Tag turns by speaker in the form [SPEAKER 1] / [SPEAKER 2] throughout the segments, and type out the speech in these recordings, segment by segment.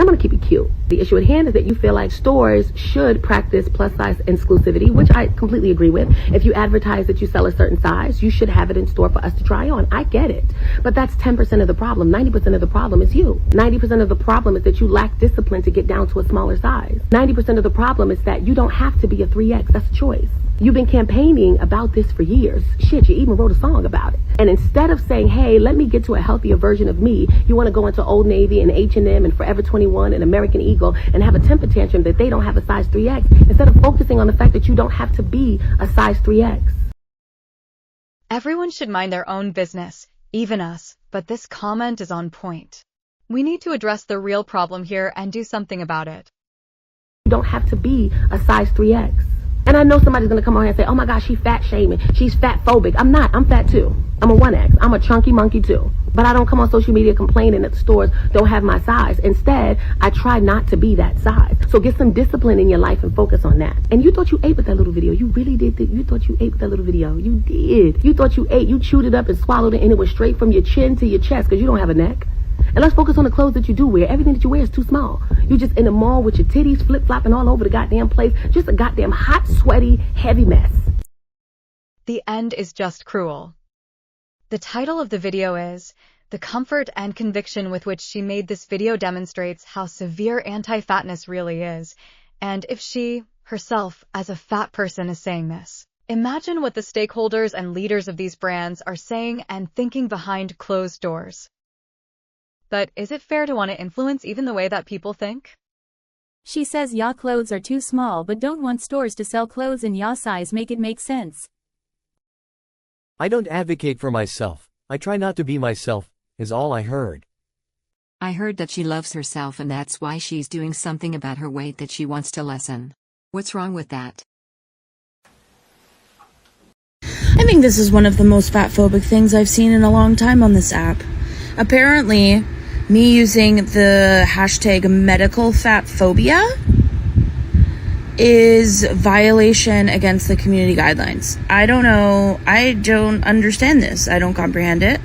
[SPEAKER 1] I'm gonna keep it cute. The issue at hand is that you feel like stores should practice plus size exclusivity, which I completely agree with. If you advertise that you sell a certain size, you should have it in store for us to try on. I get it. But that's 10% of the problem. 90% of the problem is you. 90% of the problem is that you lack discipline to get down to a smaller size. 90% of the problem is that you don't have to be a 3X. That's a choice. You've been campaigning about this for years. Shit, you even wrote a song about it. And instead of saying, hey, let me get to a healthier version of me, you want to go into Old Navy and H&M and Forever 21 and American Eagle and have a temper tantrum that they don't have a size 3X, instead of focusing on the fact that you don't have to be a size 3X.
[SPEAKER 2] Everyone should mind their own business, even us, but this comment is on point. We need to address the real problem here and do something about it.
[SPEAKER 1] You don't have to be a size 3X. And I know somebody's going to come on here and say, oh my gosh, she's fat shaming. She's fat phobic. I'm not. I'm fat too. I'm a 1X. I'm a chunky monkey too. But I don't come on social media complaining that the stores don't have my size. Instead, I try not to be that size. So get some discipline in your life and focus on that. And you thought you ate with that little video. You really did. You thought you ate with that little video. You did. You thought you ate. You chewed it up and swallowed it, and it was straight from your chin to your chest because you don't have a neck. And let's focus on the clothes that you do wear. Everything that you wear is too small. You just in the mall with your titties flip-flopping all over the goddamn place. Just a goddamn hot, sweaty, heavy mess.
[SPEAKER 2] The end is just cruel. The title of the video is, "The comfort and conviction with which she made this video demonstrates how severe anti-fatness really is, and if she, herself, as a fat person is saying this." Imagine what the stakeholders and leaders of these brands are saying and thinking behind closed doors. But is it fair to want to influence even the way that people think?
[SPEAKER 3] She says ya clothes are too small but don't want stores to sell clothes in ya size. Make it make sense.
[SPEAKER 4] I don't advocate for myself. I try not to be myself, is all I heard.
[SPEAKER 5] I heard that she loves herself and that's why she's doing something about her weight that she wants to lessen. What's wrong with that?
[SPEAKER 6] I think this is one of the most fatphobic things I've seen in a long time on this app. Apparently, me using the hashtag medical fat phobia is violation against the community guidelines. I don't know. I don't understand this. I don't comprehend it.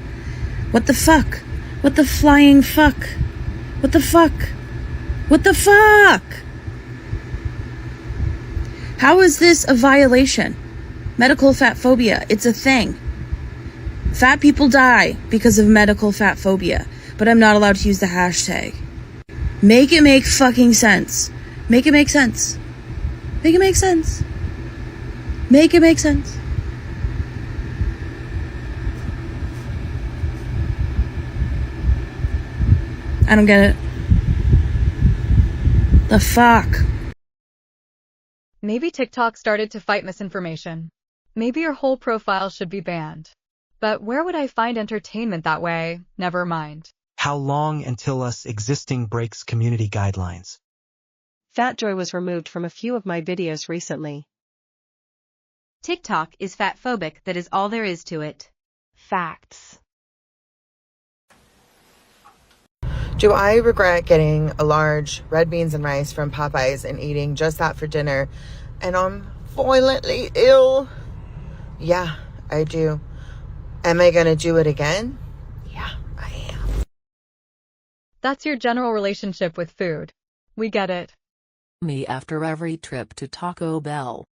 [SPEAKER 6] What the fuck? What the flying fuck? What the fuck? What the fuck? How is this a violation? Medical fat phobia. It's a thing. Fat people die because of medical fat phobia, but I'm not allowed to use the hashtag. Make it make fucking sense. Make it make sense. Make it make sense. Make it make sense. I don't get it. The fuck?
[SPEAKER 2] Maybe TikTok started to fight misinformation. Maybe your whole profile should be banned. But where would I find entertainment that way? Never mind.
[SPEAKER 7] How long until us existing breaks community guidelines?
[SPEAKER 8] Fatjoy was removed from a few of my videos recently.
[SPEAKER 9] TikTok is fatphobic, that is all there is to it. Facts.
[SPEAKER 10] Do I regret getting a large red beans and rice from Popeyes and eating just that for dinner and I'm violently ill? Yeah, I do. Am I gonna do it again? Yeah, I am.
[SPEAKER 2] That's your general relationship with food. We get it.
[SPEAKER 5] Me after every trip to Taco Bell.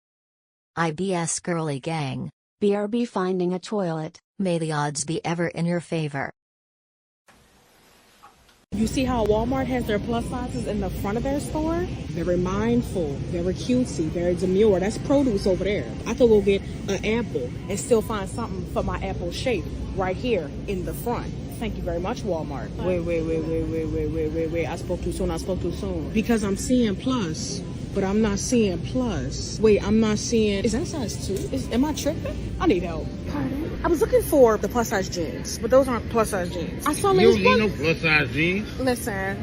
[SPEAKER 5] IBS girly gang. BRB finding a toilet. May the odds be ever in your favor.
[SPEAKER 11] You see how Walmart has their plus sizes in the front of their store? Very mindful, very cutesy, very demure. That's produce over there. I could go get an apple and still find something for my apple shape right here in the front. Thank you very much, Walmart. Wait. I spoke too soon. Because I'm seeing plus, but I'm not seeing plus. Wait, I'm not seeing... Is that size 2? Am I tripping? I need help. Pardon? I was looking for the plus size jeans, but those aren't plus size jeans. I saw
[SPEAKER 12] you don't need no plus size jeans.
[SPEAKER 11] Listen.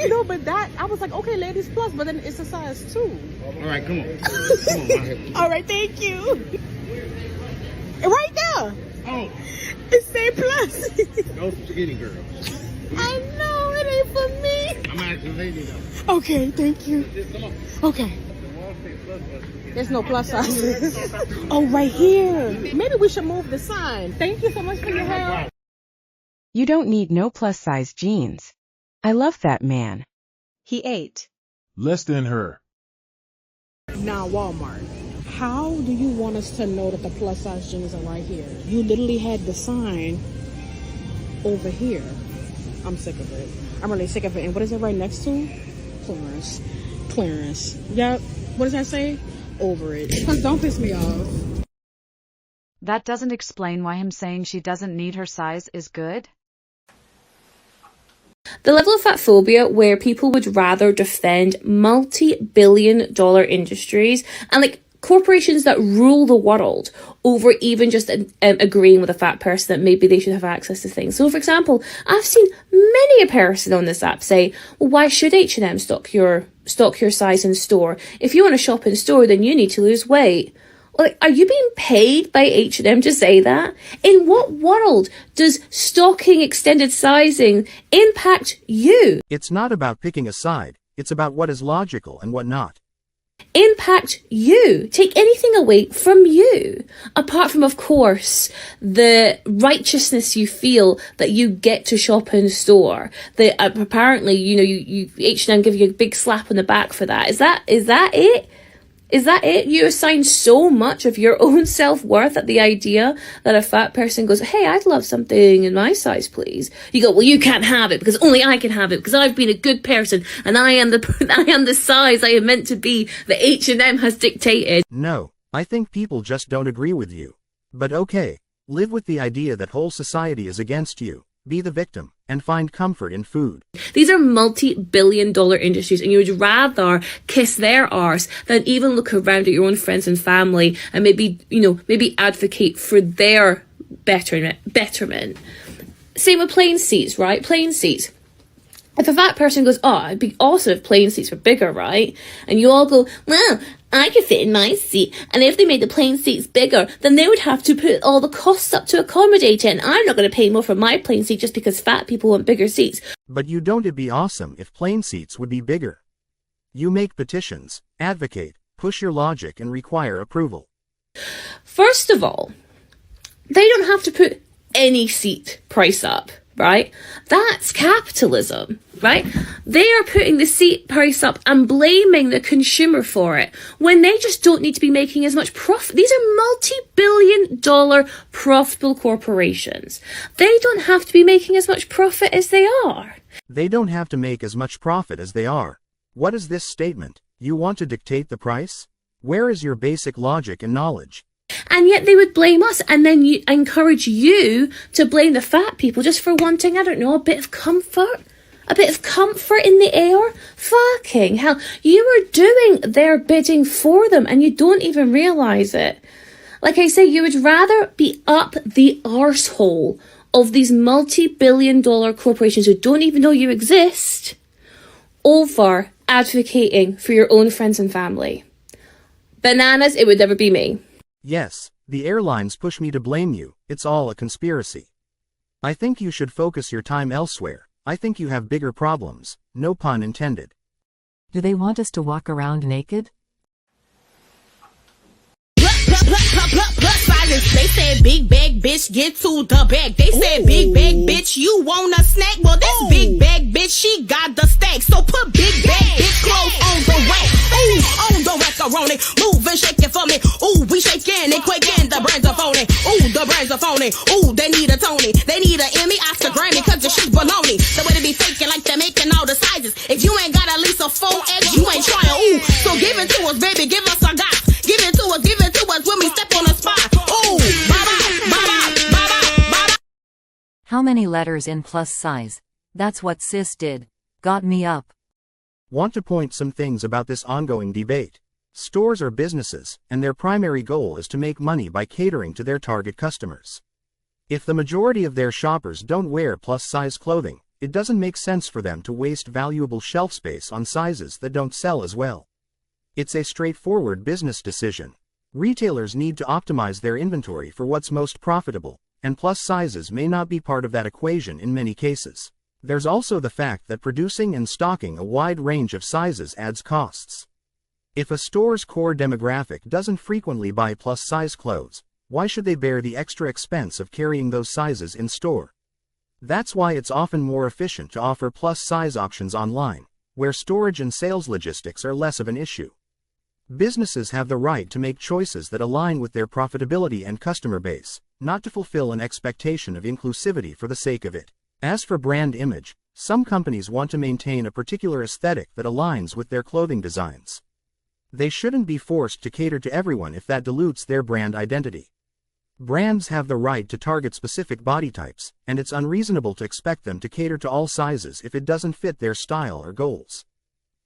[SPEAKER 12] Hell?
[SPEAKER 11] But that, I was like, okay, ladies plus, but then it's a size 2.
[SPEAKER 12] All right, come on.
[SPEAKER 11] All right, thank you. Right there.
[SPEAKER 12] Oh.
[SPEAKER 11] It say plus.
[SPEAKER 12] Those skinny girls.
[SPEAKER 11] I know, it ain't for me.
[SPEAKER 12] I'm asking lady though.
[SPEAKER 11] Okay, thank you.
[SPEAKER 12] Come on.
[SPEAKER 11] Okay. There's no plus sizes. Oh, right here. Maybe we should move the sign. Thank you so much for your help.
[SPEAKER 13] You don't need no plus size jeans. I love that man.
[SPEAKER 9] He ate.
[SPEAKER 12] Less than her.
[SPEAKER 11] Now, Walmart, how do you want us to know that the plus size jeans are right here? You literally had the sign over here. I'm sick of it. I'm really sick of it. And what is it right next to? Clearance. Clearance. Yep. What does that say? Over it. Don't piss me off.
[SPEAKER 14] That doesn't explain why him saying she doesn't need her size is good.
[SPEAKER 6] The level of fat phobia where people would rather defend multi-billion-dollar industries and like corporations that rule the world over even just agreeing with a fat person that maybe they should have access to things. So for example, I've seen many a person on this app say, well, why should H&M stock your size in store? If you want to shop in store, then you need to lose weight. Like, are you being paid by H&M to say that? In what world does stocking extended sizing impact you?
[SPEAKER 15] It's not about picking a side. It's about what is logical and what not.
[SPEAKER 6] Impact you. Take anything away from you. Apart from, of course, the righteousness you feel that you get to shop in store. That apparently, you H&M give you a big slap on the back for that. Is that it? Is that it? You assign so much of your own self-worth at the idea that a fat person goes, hey, I'd love something in my size, please. You go, well, you can't have it because only I can have it because I've been a good person and I am the size I am meant to be that H&M has dictated.
[SPEAKER 15] No, I think people just don't agree with you. But okay, live with the idea that whole society is against you. Be the victim, and find comfort in food.
[SPEAKER 6] These are multi-billion-dollar industries, and you would rather kiss their arse than even look around at your own friends and family and maybe advocate for their betterment. Same with plane seats, right? Plane seats. If a fat person goes, oh, it'd be awesome if plane seats were bigger, right? And you all go, well, I could fit in my seat. And if they made the plane seats bigger, then they would have to put all the costs up to accommodate it. And I'm not going to pay more for my plane seat just because fat people want bigger seats.
[SPEAKER 15] But it'd be awesome if plane seats would be bigger. You make petitions, advocate, push your logic and require approval.
[SPEAKER 6] First of all, they don't have to put any seat price up. Right? That's capitalism, right? They are putting the seat price up and blaming the consumer for it when they just don't need to be making as much profit. These are multi-billion-dollar profitable corporations. They don't have to be making as much profit as they are.
[SPEAKER 15] They don't have to make as much profit as they are. What is this statement? You want to dictate the price? Where is your basic logic and knowledge?
[SPEAKER 6] And yet they would blame us and then encourage you to blame the fat people just for wanting, I don't know, a bit of comfort? A bit of comfort in the air? Fucking hell. You are doing their bidding for them and you don't even realise it. Like I say, you would rather be up the arsehole of these multi-billion-dollar corporations who don't even know you exist over advocating for your own friends and family. Bananas, it would never be me.
[SPEAKER 15] Yes, the airlines push me to blame you. It's all a conspiracy. I think you should focus your time elsewhere. I think you have bigger problems. No pun intended.
[SPEAKER 16] Do they want us to walk around naked?
[SPEAKER 17] Plus sizes. They said big bag bitch get to the bag. They said big bag bitch you want a snack. Well this big bag bitch she got the stack. So put big bag bitch clothes on the rack. Ooh, on the macaroni. Move and shake it for me. Ooh, we shaking and quaking. The brands are phony. Ooh, the brands are phony. Ooh, they need a Tony. They need a Emmy, Oscar, Grammy, cause the shit's baloney. The way they be faking like they're making all the sizes. If you ain't got at least a 4X, you ain't trying. Ooh, so give it to us, baby. Give us our guys. Give it to us when we step on the spot. Ooh, bye-bye, bye-bye, bye-bye, bye-bye.
[SPEAKER 16] How many letters in plus size? That's what sis did. Got me up.
[SPEAKER 15] Want to point some things about this ongoing debate. Stores are businesses, and their primary goal is to make money by catering to their target customers. If the majority of their shoppers don't wear plus-size clothing, it doesn't make sense for them to waste valuable shelf space on sizes that don't sell as well. It's a straightforward business decision. Retailers need to optimize their inventory for what's most profitable, and plus sizes may not be part of that equation in many cases. There's also the fact that producing and stocking a wide range of sizes adds costs. If a store's core demographic doesn't frequently buy plus-size clothes, why should they bear the extra expense of carrying those sizes in store? That's why it's often more efficient to offer plus-size options online, where storage and sales logistics are less of an issue. Businesses have the right to make choices that align with their profitability and customer base, not to fulfill an expectation of inclusivity for the sake of it. As for brand image, some companies want to maintain a particular aesthetic that aligns with their clothing designs. They shouldn't be forced to cater to everyone if that dilutes their brand identity. Brands have the right to target specific body types, and it's unreasonable to expect them to cater to all sizes if it doesn't fit their style or goals.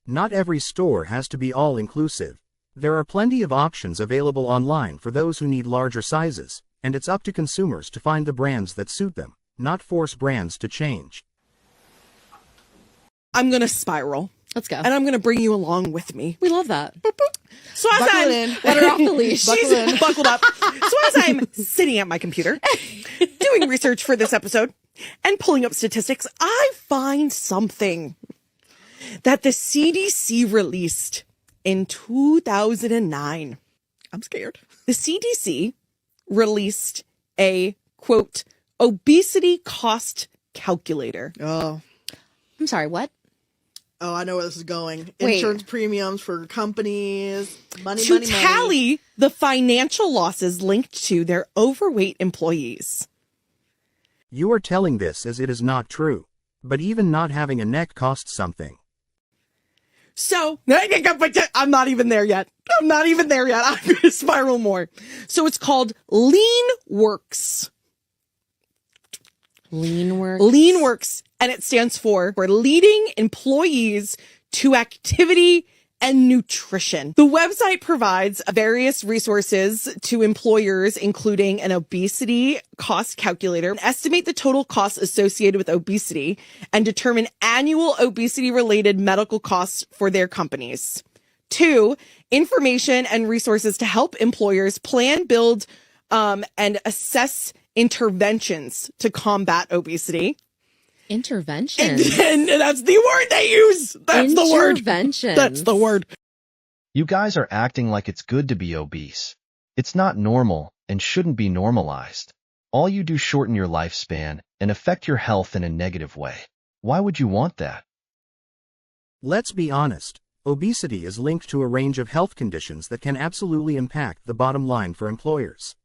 [SPEAKER 15] Not every store has to be all-inclusive. There are plenty of options available online for those who need larger sizes, and it's up to consumers to find the brands that suit them, not force brands to change.
[SPEAKER 13] I'm going to spiral.
[SPEAKER 18] Let's go.
[SPEAKER 13] And I'm going to bring you along with me.
[SPEAKER 18] We love that.
[SPEAKER 13] So as
[SPEAKER 18] Buckle in. Let her off the leash.
[SPEAKER 13] She's buckled up. So as I'm sitting at my computer, doing research for this episode, and pulling up statistics, I find something that the CDC released in 2009. I'm scared. The CDC released a, quote, obesity cost calculator.
[SPEAKER 18] Oh. I'm sorry, what?
[SPEAKER 19] Oh, I know where this is going.
[SPEAKER 18] Wait.
[SPEAKER 19] Insurance premiums for companies, money.
[SPEAKER 13] To tally the financial losses linked to their overweight employees.
[SPEAKER 15] You are telling this as it is not true. But even not having a neck costs something.
[SPEAKER 13] So, I'm not even there yet. I'm going to spiral more. So it's called LeanWorks. LeanWorks, and it stands for leading employees to activity and nutrition. The website provides various resources to employers, including an obesity cost calculator, estimate the total costs associated with obesity, and determine annual obesity-related medical costs for their companies. 2, information and resources to help employers plan, build, and assess interventions to combat obesity.
[SPEAKER 18] Interventions.
[SPEAKER 13] And that's the word they use. That's the word.
[SPEAKER 18] Interventions.
[SPEAKER 13] That's the word.
[SPEAKER 20] You guys are acting like it's good to be obese. It's not normal and shouldn't be normalized. All you do shorten your lifespan and affect your health in a negative way. Why would you want that?
[SPEAKER 15] Let's be honest. Obesity is linked to a range of health conditions that can absolutely impact the bottom line for employers.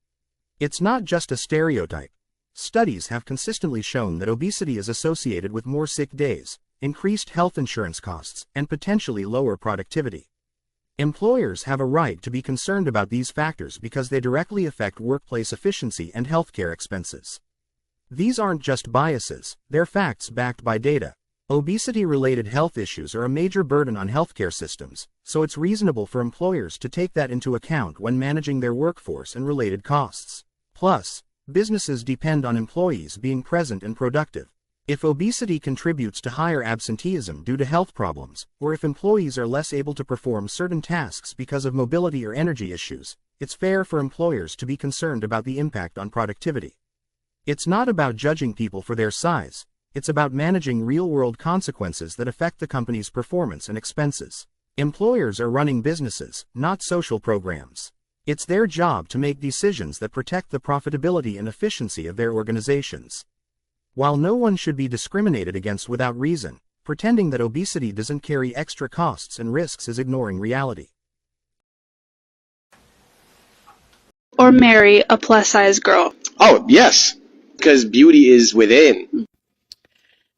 [SPEAKER 15] It's not just a stereotype. Studies have consistently shown that obesity is associated with more sick days, increased health insurance costs, and potentially lower productivity. Employers have a right to be concerned about these factors because they directly affect workplace efficiency and healthcare expenses. These aren't just biases, they're facts backed by data. Obesity-related health issues are a major burden on healthcare systems, so it's reasonable for employers to take that into account when managing their workforce and related costs. Plus, businesses depend on employees being present and productive. If obesity contributes to higher absenteeism due to health problems, or if employees are less able to perform certain tasks because of mobility or energy issues, it's fair for employers to be concerned about the impact on productivity. It's not about judging people for their size. It's about managing real-world consequences that affect the company's performance and expenses. Employers are running businesses, not social programs. It's their job to make decisions that protect the profitability and efficiency of their organizations. While no one should be discriminated against without reason, pretending that obesity doesn't carry extra costs and risks is ignoring reality.
[SPEAKER 21] Or marry a plus-size girl.
[SPEAKER 22] Oh, yes, because beauty is within.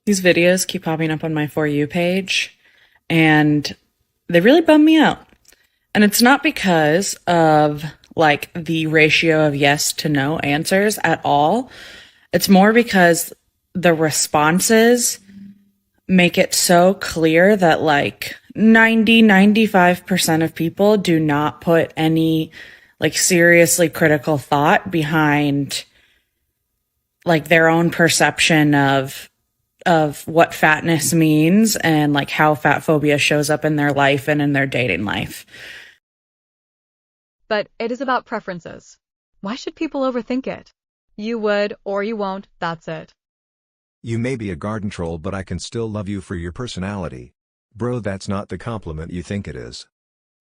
[SPEAKER 23] These videos keep popping up on my For You page, and they really bum me out. And it's not because of, like, the ratio of yes to no answers at all. It's more because the responses make it so clear that, like, 95% of people do not put any, like, seriously critical thought behind, like, their own perception of what fatness means and like how fat phobia shows up in their life and in their dating life.
[SPEAKER 2] But it is about preferences. Why should people overthink it? You would or you won't, that's it.
[SPEAKER 24] You may be a garden troll, but I can still love you for your personality. Bro, that's not the compliment you think it is.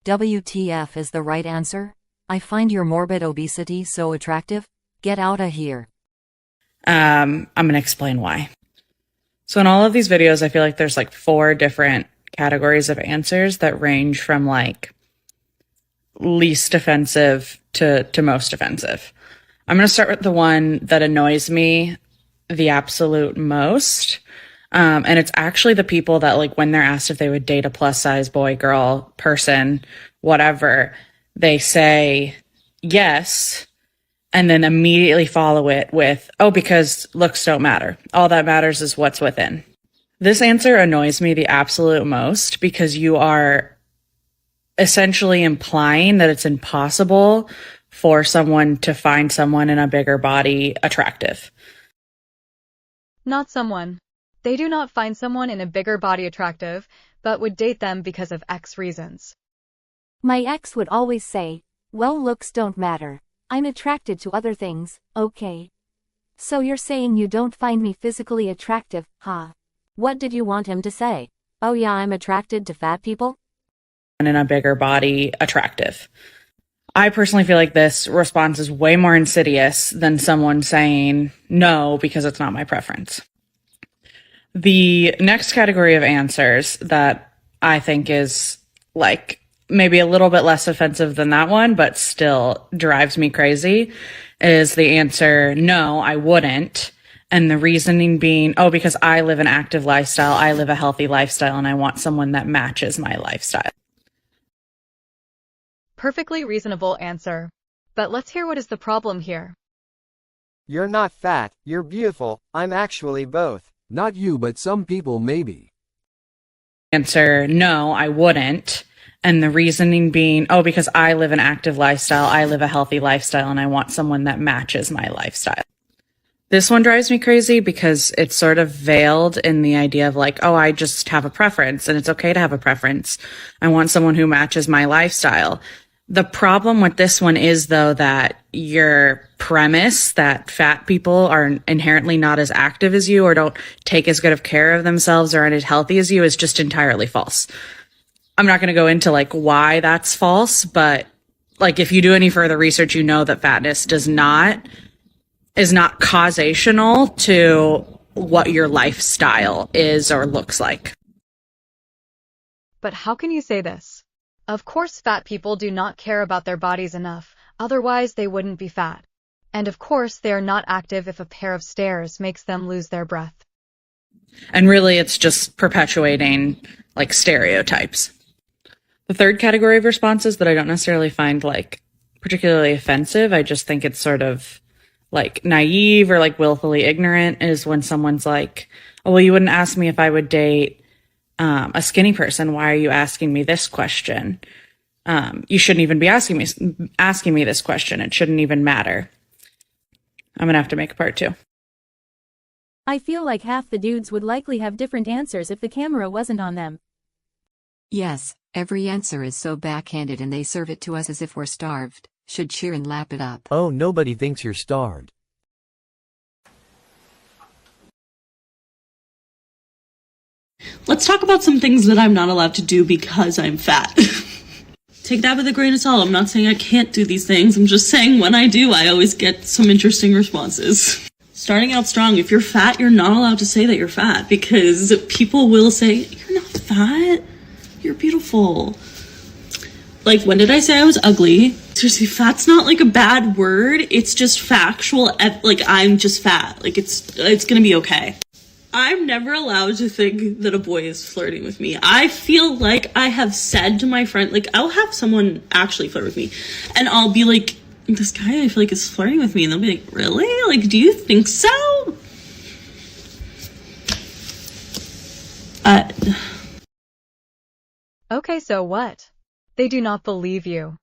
[SPEAKER 16] WTF is the right answer? I find your morbid obesity so attractive. Get outta here.
[SPEAKER 23] I'm gonna explain why. So in all of these videos, I feel like there's like 4 different categories of answers that range from like least offensive to most offensive. I'm going to start with the one that annoys me the absolute most. And it's actually the people that, like, when they're asked if they would date a plus size boy, girl, person, whatever, they say yes, and then immediately follow it with, oh, because looks don't matter. All that matters is what's within. This answer annoys me the absolute most because you are essentially implying that it's impossible for someone to find someone in a bigger body attractive.
[SPEAKER 2] Not someone. They do not find someone in a bigger body attractive, but would date them because of X reasons.
[SPEAKER 1] My ex would always say, well, looks don't matter. I'm attracted to other things, okay? So you're saying you don't find me physically attractive, huh? What did you want him to say? Oh yeah, I'm attracted to fat people?
[SPEAKER 23] In a bigger body attractive. I personally feel like this response is way more insidious than someone saying no because it's not my preference. The next category of answers that I think is like maybe a little bit less offensive than that one, but still drives me crazy, is the answer, no, I wouldn't. And the reasoning being, oh, because I live an active lifestyle, I live a healthy lifestyle, and I want someone that matches my lifestyle.
[SPEAKER 2] Perfectly reasonable answer. But let's hear what is the problem here.
[SPEAKER 3] You're not fat, you're beautiful, I'm actually both. Not you, but some people maybe.
[SPEAKER 23] Answer, no, I wouldn't. And the reasoning being, oh, because I live an active lifestyle, I live a healthy lifestyle, and I want someone that matches my lifestyle. This one drives me crazy because it's sort of veiled in the idea of like, oh, I just have a preference and it's okay to have a preference. I want someone who matches my lifestyle. The problem with this one is, though, that your premise that fat people are inherently not as active as you or don't take as good of care of themselves or aren't as healthy as you is just entirely false. I'm not going to go into like why that's false, but like if you do any further research, you know that fatness is not causational to what your lifestyle is or looks like.
[SPEAKER 2] But how can you say this? Of course, fat people do not care about their bodies enough, otherwise they wouldn't be fat. And of course, they are not active if a pair of stairs makes them lose their breath.
[SPEAKER 23] And really, it's just perpetuating like stereotypes. The third category of responses that I don't necessarily find like particularly offensive, I just think it's sort of like naive or like willfully ignorant, is when someone's like, oh, well, you wouldn't ask me if I would date a skinny person. Why are you asking me this question? You shouldn't even be asking me this question. It shouldn't even matter. I'm gonna have to make a part 2.
[SPEAKER 1] I feel like half the dudes would likely have different answers if the camera wasn't on them.
[SPEAKER 16] Yes, every answer is so backhanded and they serve it to us as if we're starved. Should cheer and lap it up.
[SPEAKER 3] Oh, nobody thinks you're starved.
[SPEAKER 4] Let's talk about some things that I'm not allowed to do because I'm fat. Take that with a grain of salt. I'm not saying I can't do these things. I'm just saying when I do, I always get some interesting responses. Starting out strong, if you're fat, you're not allowed to say that you're fat because people will say, you're not fat, you're beautiful. Like, when did I say I was ugly? Seriously, fat's not like a bad word. It's just factual. Like, I'm just fat. Like, it's gonna be okay. I'm never allowed to think that a boy is flirting with me. I feel like I have said to my friend, like, I'll have someone actually flirt with me, and I'll be like, this guy I feel like is flirting with me, and they'll be like, really? Like, do you think so?
[SPEAKER 2] Okay, so what? They do not believe you.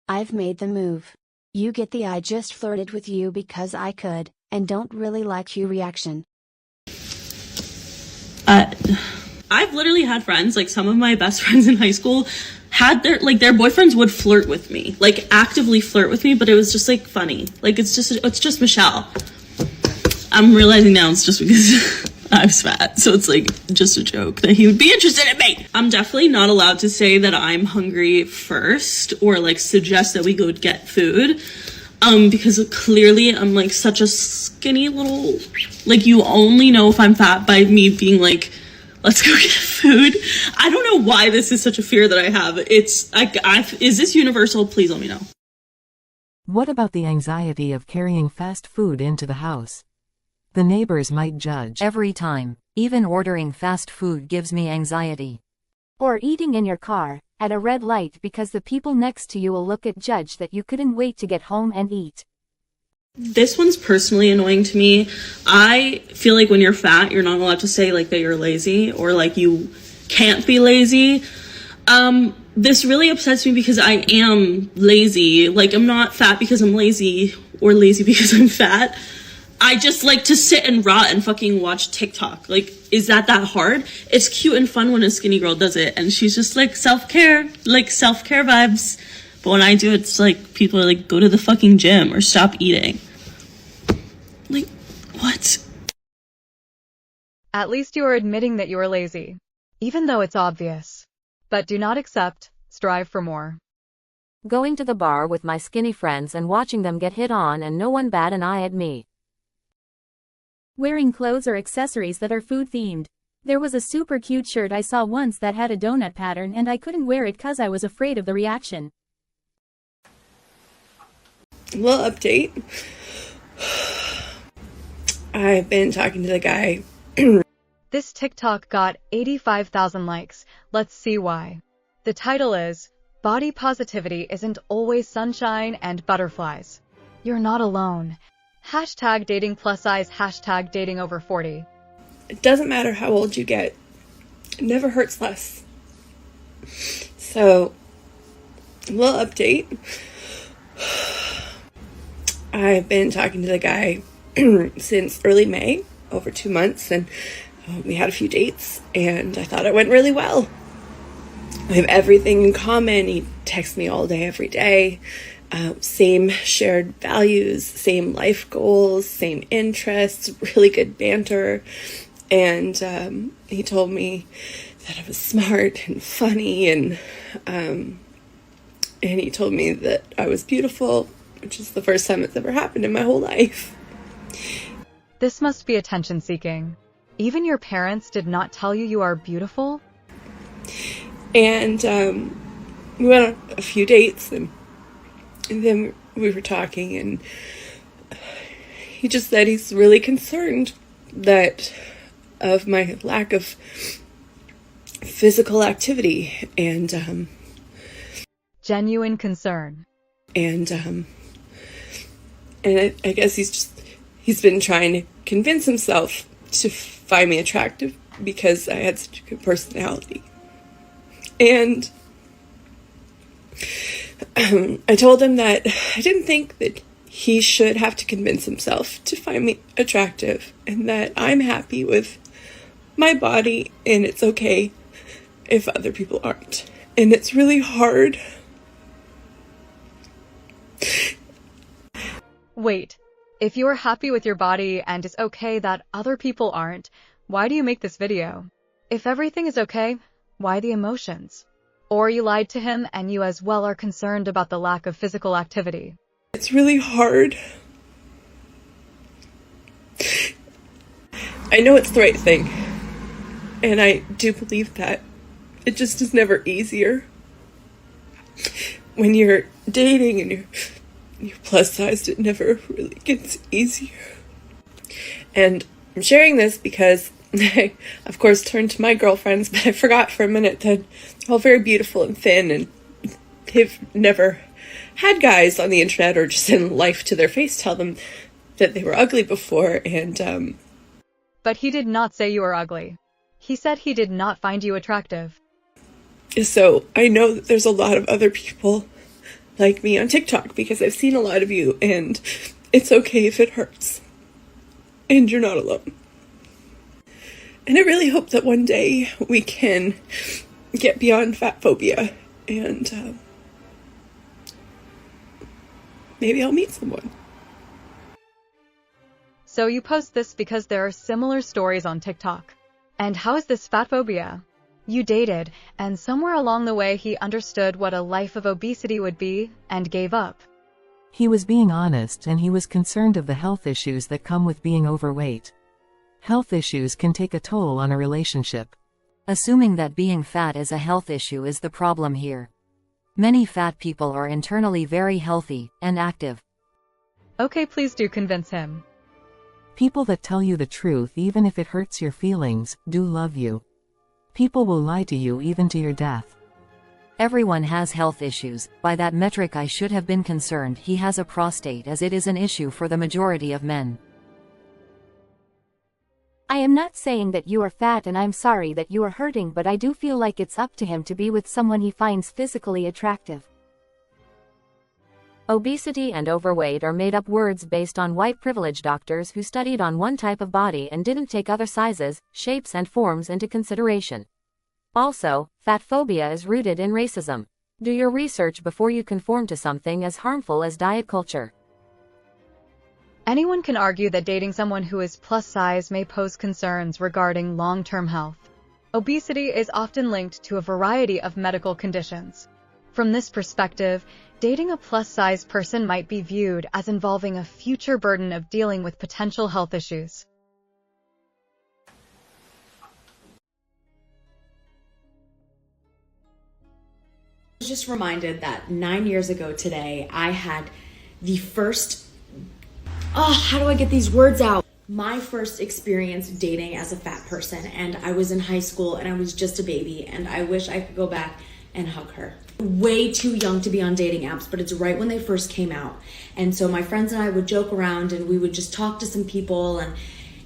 [SPEAKER 7] I've made the move. You get the I just flirted with you because I could, and don't really like you reaction.
[SPEAKER 4] I've literally had friends, like some of my best friends in high school had their boyfriends would flirt with me, like actively flirt with me, but it was just like funny. Like it's just Michelle. I'm realizing now it's just because I was fat, so it's like just a joke that he would be interested in me. I'm definitely not allowed to say that I'm hungry first or like suggest that we go get food. because clearly I'm like such a skinny little, like, you only know if I'm fat by me being like, let's go get food. I don't know why this is such a fear that I have. It's like, is this universal? Please let me know.
[SPEAKER 5] What about the anxiety of carrying fast food into the house? The neighbors might judge.
[SPEAKER 1] Every time, even ordering fast food gives me anxiety. Or eating in your car, at a red light, because the people next to you will look at judge that you couldn't wait to get home and eat.
[SPEAKER 4] This one's personally annoying to me. I feel like when you're fat, you're not allowed to say like that you're lazy or like you can't be lazy. This really upsets me because I am lazy. Like, I'm not fat because I'm lazy or lazy because I'm fat. I just like to sit and rot and fucking watch TikTok. Like, is that hard? It's cute and fun when a skinny girl does it, and she's just like self-care vibes. But when I do it, it's like people are like, go to the fucking gym or stop eating. Like, what?
[SPEAKER 2] At least you are admitting that you are lazy, even though it's obvious. But do not accept, strive for more.
[SPEAKER 1] Going to the bar with my skinny friends and watching them get hit on and no one bat an eye at me.
[SPEAKER 8] Wearing clothes or accessories that are food themed. There was a super cute shirt I saw once that had a donut pattern and I couldn't wear it cause I was afraid of the reaction.
[SPEAKER 4] Little update. I've been talking to the guy.
[SPEAKER 2] This TikTok got 85,000 likes. Let's see why. The title is, Body Positivity Isn't Always Sunshine and Butterflies. You're not alone. Hashtag dating plus size, hashtag dating over 40.
[SPEAKER 4] It doesn't matter how old you get. It never hurts less. So, a little update. I've been talking to the guy since early May, over 2 months, and we had a few dates, and I thought it went really well. We have everything in common. He texts me all day, every day. Same shared values, same life goals, same interests, really good banter. And he told me that I was smart and funny, and he told me that I was beautiful, which is the first time it's ever happened in my whole life.
[SPEAKER 2] This must be attention-seeking. Even your parents did not tell you are beautiful?
[SPEAKER 4] And we went on a few dates, and then we were talking, and he just said he's really concerned that of my lack of physical activity, and
[SPEAKER 2] genuine concern.
[SPEAKER 4] And I guess he's been trying to convince himself to find me attractive because I had such a good personality. And I told him that I didn't think that he should have to convince himself to find me attractive, and that I'm happy with my body and it's okay if other people aren't. And it's really hard.
[SPEAKER 2] Wait, if you are happy with your body and it's okay that other people aren't, why do you make this video? If everything is okay, why the emotions? Or you lied to him and you as well are concerned about the lack of physical activity.
[SPEAKER 4] It's really hard. I know it's the right thing, and I do believe that. It just is never easier. When you're dating and you're plus sized, it never really gets easier. And I'm sharing this because I, of course, turned to my girlfriends, but I forgot for a minute that they're all very beautiful and thin, and they've never had guys on the internet or just in life to their face tell them that they were ugly before. And
[SPEAKER 2] But he did not say you were ugly. He said he did not find you attractive.
[SPEAKER 4] So I know that there's a lot of other people like me on TikTok because I've seen a lot of you, and it's okay if it hurts. And you're not alone. And I really hope that one day we can get beyond fat phobia, and maybe I'll meet someone.
[SPEAKER 2] So you post this because there are similar stories on TikTok. And how is this fat phobia? You dated, and somewhere along the way he understood what a life of obesity would be and gave up.
[SPEAKER 5] He was being honest and he was concerned of the health issues that come with being overweight. Health issues can take a toll on a relationship.
[SPEAKER 1] Assuming that being fat is a health issue is the problem here. Many fat people are internally very healthy and active.
[SPEAKER 2] Okay, please do convince him.
[SPEAKER 5] People that tell you the truth even if it hurts your feelings, do love you. People will lie to you even to your death.
[SPEAKER 1] Everyone has health issues. By that metric I should have been concerned he has a prostate, as it is an issue for the majority of men.
[SPEAKER 8] I am not saying that you are fat and I'm sorry that you are hurting, but I do feel like it's up to him to be with someone he finds physically attractive.
[SPEAKER 1] Obesity and overweight are made-up words based on white privilege doctors who studied on one type of body and didn't take other sizes, shapes and forms into consideration. Also, fat phobia is rooted in racism. Do your research before you conform to something as harmful as diet culture.
[SPEAKER 2] Anyone can argue that dating someone who is plus size may pose concerns regarding long-term health. Obesity is often linked to a variety of medical conditions. From this perspective, dating a plus-size person might be viewed as involving a future burden of dealing with potential health issues.
[SPEAKER 9] I was just reminded that 9 years ago today, I had the first, how do I get these words out? My first experience dating as a fat person, and I was in high school and I was just a baby, and I wish I could go back and hug her. Way too young to be on dating apps, but it's right when they first came out. And so my friends and I would joke around and we would just talk to some people, and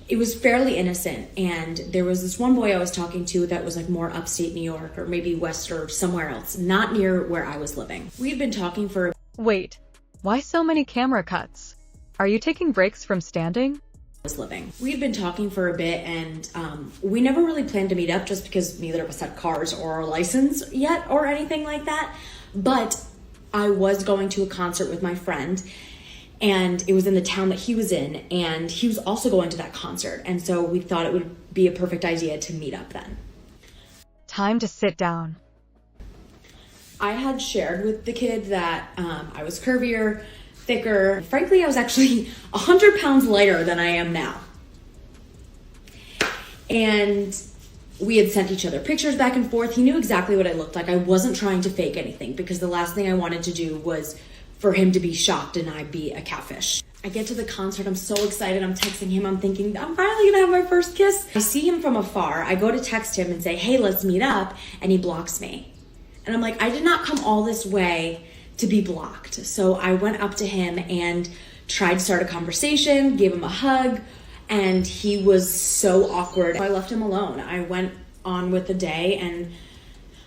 [SPEAKER 9] it was fairly innocent. And there was this one boy I was talking to that was like more upstate New York or maybe west or somewhere else, not near where I was living. We had been talking for...
[SPEAKER 2] Wait, why so many camera cuts? Are you taking breaks from standing?
[SPEAKER 9] Living. We had been talking for a bit, and we never really planned to meet up just because neither of us had cars or a license yet or anything like that. But I was going to a concert with my friend, and it was in the town that he was in, and he was also going to that concert. And so we thought it would be a perfect idea to meet up then.
[SPEAKER 2] Time to sit down.
[SPEAKER 9] I had shared with the kid that I was curvier, thicker. Frankly, I was actually 100 pounds lighter than I am now. And we had sent each other pictures back and forth. He knew exactly what I looked like. I wasn't trying to fake anything because the last thing I wanted to do was for him to be shocked and I'd be a catfish. I get to the concert, I'm so excited, I'm texting him, I'm thinking, I'm finally gonna have my first kiss. I see him from afar, I go to text him and say, hey, let's meet up, and he blocks me. And I'm like, I did not come all this way to be blocked. So I went up to him and tried to start a conversation, gave him a hug, and he was so awkward. So I left him alone. I went on with the day, and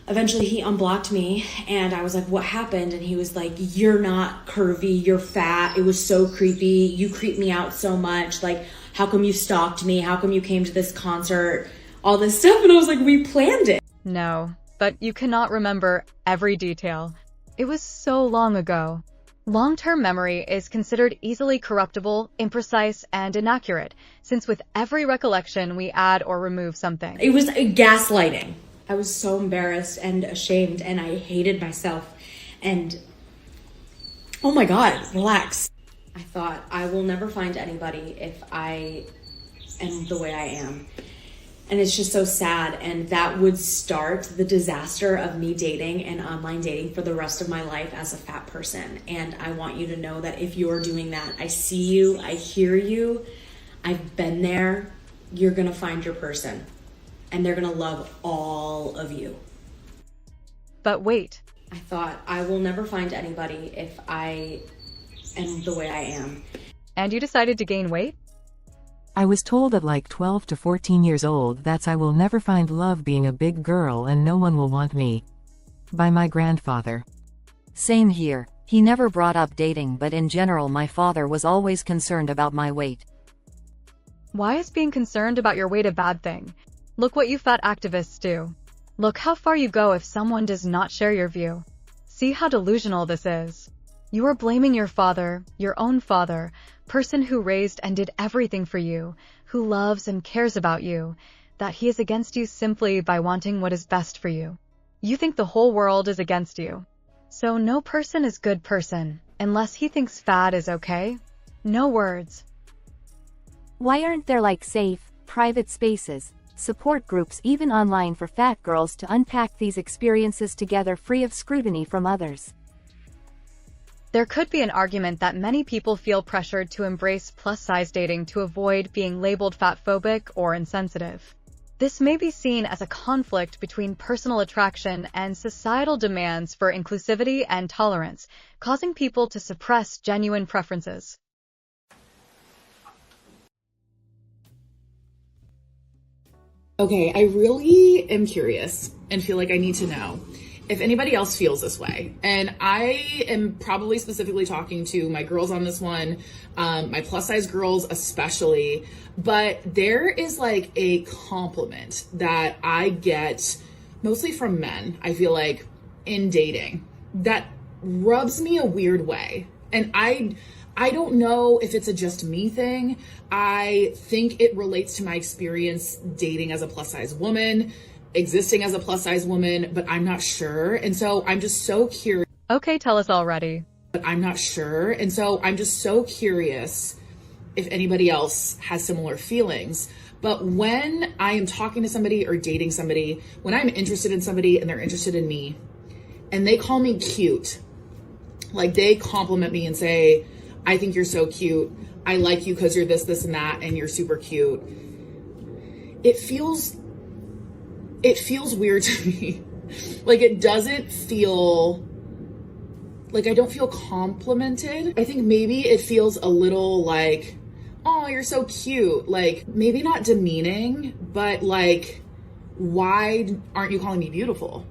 [SPEAKER 9] eventually he unblocked me, and I was like, what happened? And he was like, you're not curvy, you're fat. It was so creepy. You creeped me out so much. Like, how come you stalked me? How come you came to this concert? All this stuff. And I was like, we planned it.
[SPEAKER 2] No, but you cannot remember every detail. It was so long ago. Long-term memory is considered easily corruptible, imprecise, and inaccurate, since with every recollection we add or remove something.
[SPEAKER 9] It was gaslighting. I was so embarrassed and ashamed, and I hated myself. And oh my God, relax. I thought, I will never find anybody if I am the way I am. And it's just so sad. And that would start the disaster of me dating and online dating for the rest of my life as a fat person. And I want you to know that if you're doing that, I see you, I hear you, I've been there. You're gonna find your person, and they're gonna love all of you.
[SPEAKER 2] But wait.
[SPEAKER 9] I thought, I will never find anybody if I am the way I am.
[SPEAKER 2] And you decided to gain weight?
[SPEAKER 5] I was told at like 12 to 14 years old that I will never find love being a big girl and no one will want me. By my grandfather.
[SPEAKER 1] Same here. He never brought up dating, but in general my father was always concerned about my weight.
[SPEAKER 2] Why is being concerned about your weight a bad thing? Look what you fat activists do. Look how far you go if someone does not share your view. See how delusional this is. You are blaming your father, your own father, person who raised and did everything for you, who loves and cares about you, that he is against you simply by wanting what is best for you. You think the whole world is against you. So no person is good person. Unless he thinks fat is okay. No words.
[SPEAKER 1] Why aren't there like safe, private spaces, support groups even online for fat girls to unpack these experiences together free of scrutiny from others?
[SPEAKER 2] There could be an argument that many people feel pressured to embrace plus-size dating to avoid being labeled fatphobic or insensitive. This may be seen as a conflict between personal attraction and societal demands for inclusivity and tolerance, causing people to suppress genuine preferences.
[SPEAKER 10] Okay, I really am curious and feel like I need to know if anybody else feels this way. And I am probably specifically talking to my girls on this one, my plus size girls especially, but there is like a compliment that I get mostly from men, I feel like, in dating that rubs me a weird way. And I don't know if it's a just me thing. I think it relates to my experience dating as a plus size woman, existing as a plus size woman, but I'm not sure. And so I'm just so curious.
[SPEAKER 2] Okay, tell us already.
[SPEAKER 10] But I'm not sure. And so I'm just so curious if anybody else has similar feelings. But when I am talking to somebody or dating somebody, when I'm interested in somebody and they're interested in me and they call me cute, like they compliment me and say, I think you're so cute. I like you because you're this, this, and that, and you're super cute. It feels weird to me. Like it doesn't feel like I don't feel complimented. I think maybe it feels a little like, oh, you're so cute. Like maybe not demeaning, but like, why aren't you calling me beautiful?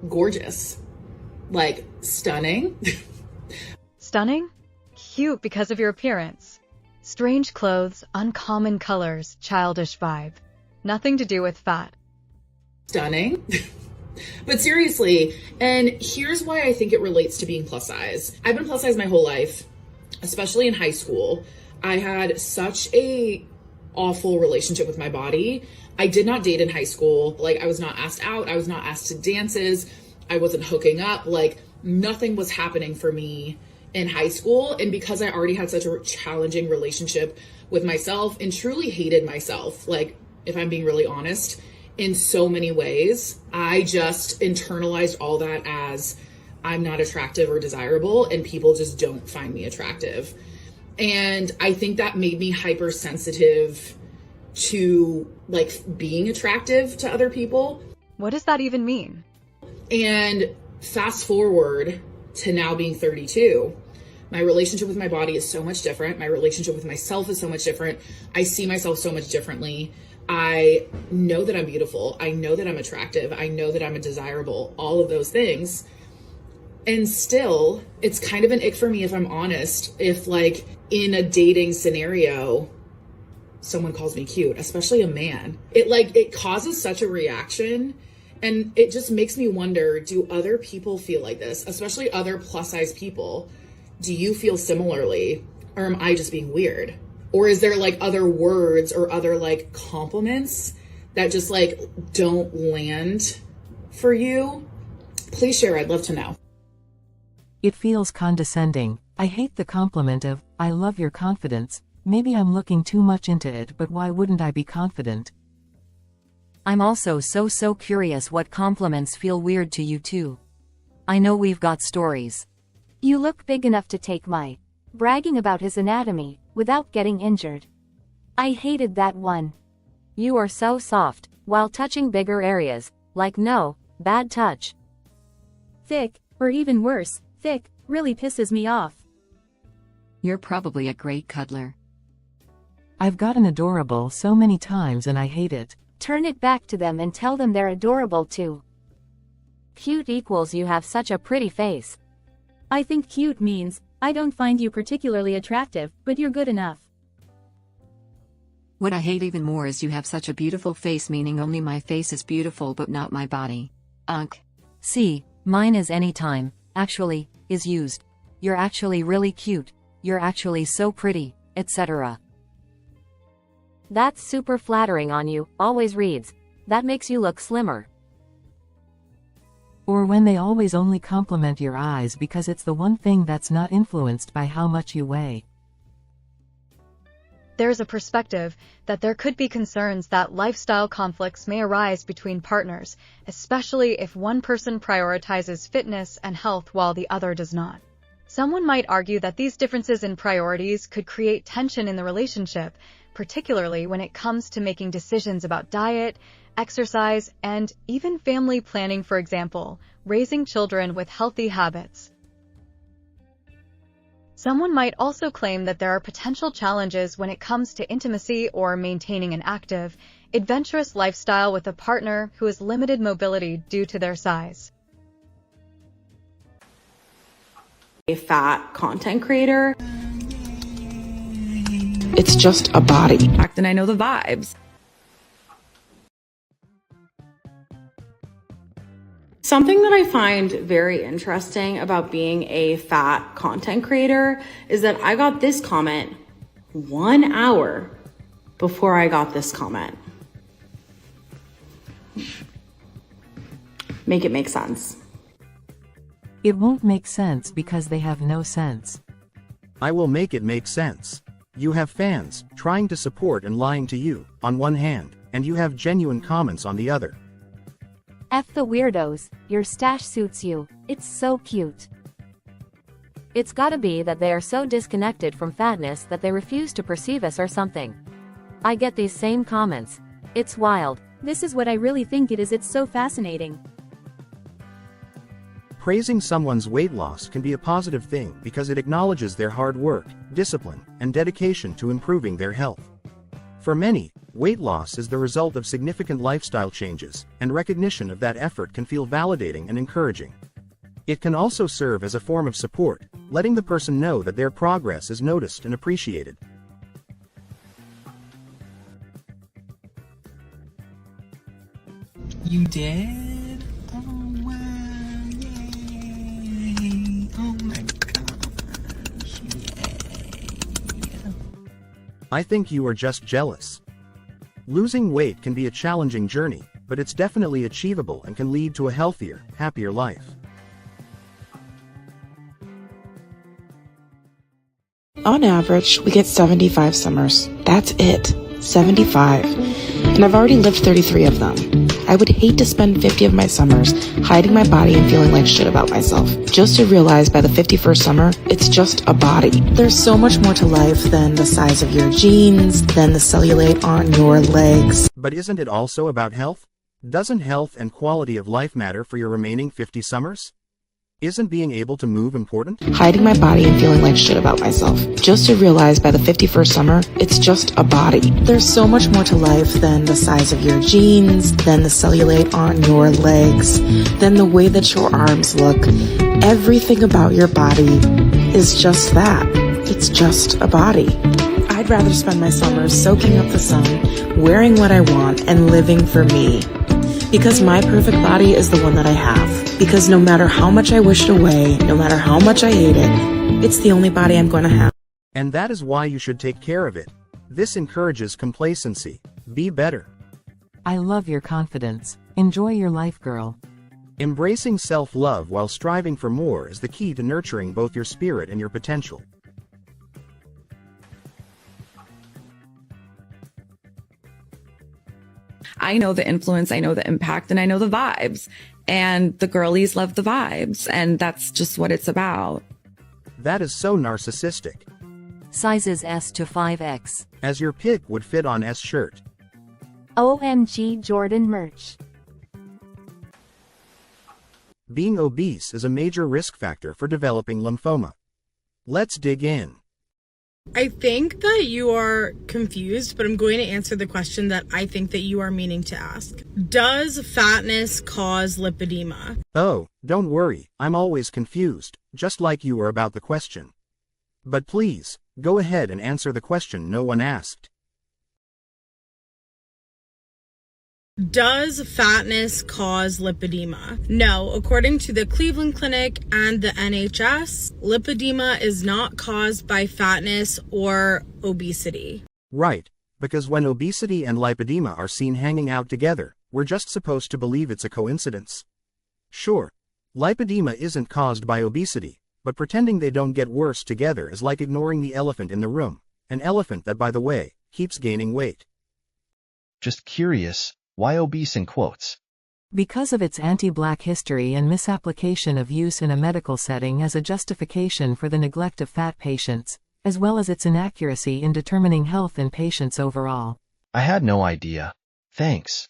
[SPEAKER 10] Gorgeous. Like stunning.
[SPEAKER 2] Stunning? Cute because of your appearance. Strange clothes, uncommon colors, childish vibe. Nothing to do with fat.
[SPEAKER 10] Stunning. But seriously, and here's why I think it relates to being plus size. I've been plus size my whole life, especially in high school. I had such a awful relationship with my body. I did not date in high school. Like I was not asked out. I was not asked to dances. I wasn't hooking up. Like nothing was happening for me in high school. And because I already had such a challenging relationship with myself and truly hated myself, like if I'm being really honest, in so many ways, I just internalized all that as I'm not attractive or desirable and people just don't find me attractive. And I think that made me hypersensitive to like being attractive to other people.
[SPEAKER 2] What does that even mean?
[SPEAKER 10] And fast forward to now being 32, my relationship with my body is so much different. My relationship with myself is so much different. I see myself so much differently. I know that I'm beautiful. I know that I'm attractive. I know that I'm a desirable, all of those things. And still, it's kind of an ick for me, if I'm honest, if like in a dating scenario, someone calls me cute, especially a man. It causes such a reaction. And it just makes me wonder, do other people feel like this, especially other plus size people? Do you feel similarly? Or am I just being weird? Or is there like other words or other like compliments that just like don't land for you? Please share. I'd love to know.
[SPEAKER 5] It feels condescending. I hate the compliment of, I love your confidence. Maybe I'm looking too much into it, but why wouldn't I be confident?
[SPEAKER 1] I'm also so curious what compliments feel weird to you too. I know we've got stories. You look big enough to take my bragging about his anatomy without getting injured. I hated that one. You are so soft while touching bigger areas, like no, bad touch.
[SPEAKER 8] Thick, or even worse, thick, really pisses me off.
[SPEAKER 16] You're probably a great cuddler.
[SPEAKER 5] I've gotten adorable so many times and I hate it.
[SPEAKER 1] Turn it back to them and tell them they're adorable too. Cute equals you have such a pretty face.
[SPEAKER 8] I think cute means, I don't find you particularly attractive, but you're good enough.
[SPEAKER 16] What I hate even more is you have such a beautiful face, meaning only my face is beautiful but not my body. Unk.
[SPEAKER 1] See, mine is anytime, actually, is used. You're actually really cute. You're actually so pretty, etc. That's super flattering on you, always reads. That makes you look slimmer.
[SPEAKER 5] Or when they always only compliment your eyes because it's the one thing that's not influenced by how much you weigh.
[SPEAKER 2] There's a perspective that there could be concerns that lifestyle conflicts may arise between partners, especially if one person prioritizes fitness and health while the other does not. Someone might argue that these differences in priorities could create tension in the relationship, particularly when it comes to making decisions about diet, exercise, and even family planning, for example, raising children with healthy habits. Someone might also claim that there are potential challenges when it comes to intimacy or maintaining an active, adventurous lifestyle with a partner who has limited mobility due to their size.
[SPEAKER 4] A fat content creator.
[SPEAKER 6] It's just a body.
[SPEAKER 4] And I know the vibes. Something that I find very interesting about being a fat content creator is that I got this comment 1 hour before I got this comment. Make it make sense.
[SPEAKER 5] It won't make sense because they have no sense.
[SPEAKER 15] I will make it make sense. You have fans, trying to support and lying to you, on one hand, and you have genuine comments on the other.
[SPEAKER 1] F the weirdos, your stash suits you, it's so cute. It's gotta be that they are so disconnected from fatness that they refuse to perceive us or something. I get these same comments. It's wild.
[SPEAKER 8] This is what I really think it is. It's so fascinating.
[SPEAKER 15] Praising someone's weight loss can be a positive thing because it acknowledges their hard work, discipline, and dedication to improving their health. For many, weight loss is the result of significant lifestyle changes, and recognition of that effort can feel validating and encouraging. It can also serve as a form of support, letting the person know that their progress is noticed and appreciated.
[SPEAKER 6] You did? Oh wow, yay! Oh my gosh, yay!
[SPEAKER 15] I think you are just jealous. Losing weight can be a challenging journey, but it's definitely achievable and can lead to a healthier, happier life.
[SPEAKER 6] On average, we get 75 summers. That's it. 75. And I've already lived 33 of them. I would hate to spend 50 of my summers hiding my body and feeling like shit about myself, just to realize by the 51st summer, it's just a body. There's so much more to life than the size of your jeans, than the cellulite on your legs.
[SPEAKER 15] But isn't it also about health? Doesn't health and quality of life matter for your remaining 50 summers? Isn't being able to move important?
[SPEAKER 6] Hiding my body and feeling like shit about myself, just to realize by the 51st summer, it's just a body. There's so much more to life than the size of your jeans, than the cellulite on your legs, than the way that your arms look. Everything about your body is just that. It's just a body. I'd rather spend my summers soaking up the sun, wearing what I want, and living for me. Because my perfect body is the one that I have. Because no matter how much I wished away, no matter how much I ate it, it's the only body I'm going to have.
[SPEAKER 15] And that is why you should take care of it. This encourages complacency. Be better.
[SPEAKER 5] I love your confidence. Enjoy your life, girl.
[SPEAKER 15] Embracing self-love while striving for more is the key to nurturing both your spirit and your potential.
[SPEAKER 23] I know the influence, I know the impact, and I know the vibes. And the girlies love the vibes, and that's just what it's about.
[SPEAKER 15] That is so narcissistic.
[SPEAKER 1] Sizes S to 5X.
[SPEAKER 15] As your pic would fit on S shirt.
[SPEAKER 1] OMG Jordan merch.
[SPEAKER 15] Being obese is a major risk factor for developing lymphoma. Let's dig in.
[SPEAKER 11] I think that you are confused, but I'm going to answer the question that I think that you are meaning to ask. Does fatness cause lipedema?
[SPEAKER 15] Oh, don't worry, I'm always confused, just like you are about the question. But please, go ahead and answer the question no one asked.
[SPEAKER 11] Does fatness cause lipedema? No, according to the Cleveland Clinic and the NHS, lipedema is not caused by fatness or obesity.
[SPEAKER 15] Right, because when obesity and lipedema are seen hanging out together, we're just supposed to believe it's a coincidence. Sure, Lipedema isn't caused by obesity, but pretending they don't get worse together is like ignoring the elephant in the room, an elephant that, by the way, keeps gaining weight.
[SPEAKER 20] Just curious, why obese in quotes?
[SPEAKER 5] Because of its anti-black history and misapplication of use in a medical setting as a justification for the neglect of fat patients, as well as its inaccuracy in determining health in patients overall.
[SPEAKER 20] I had no idea. Thanks.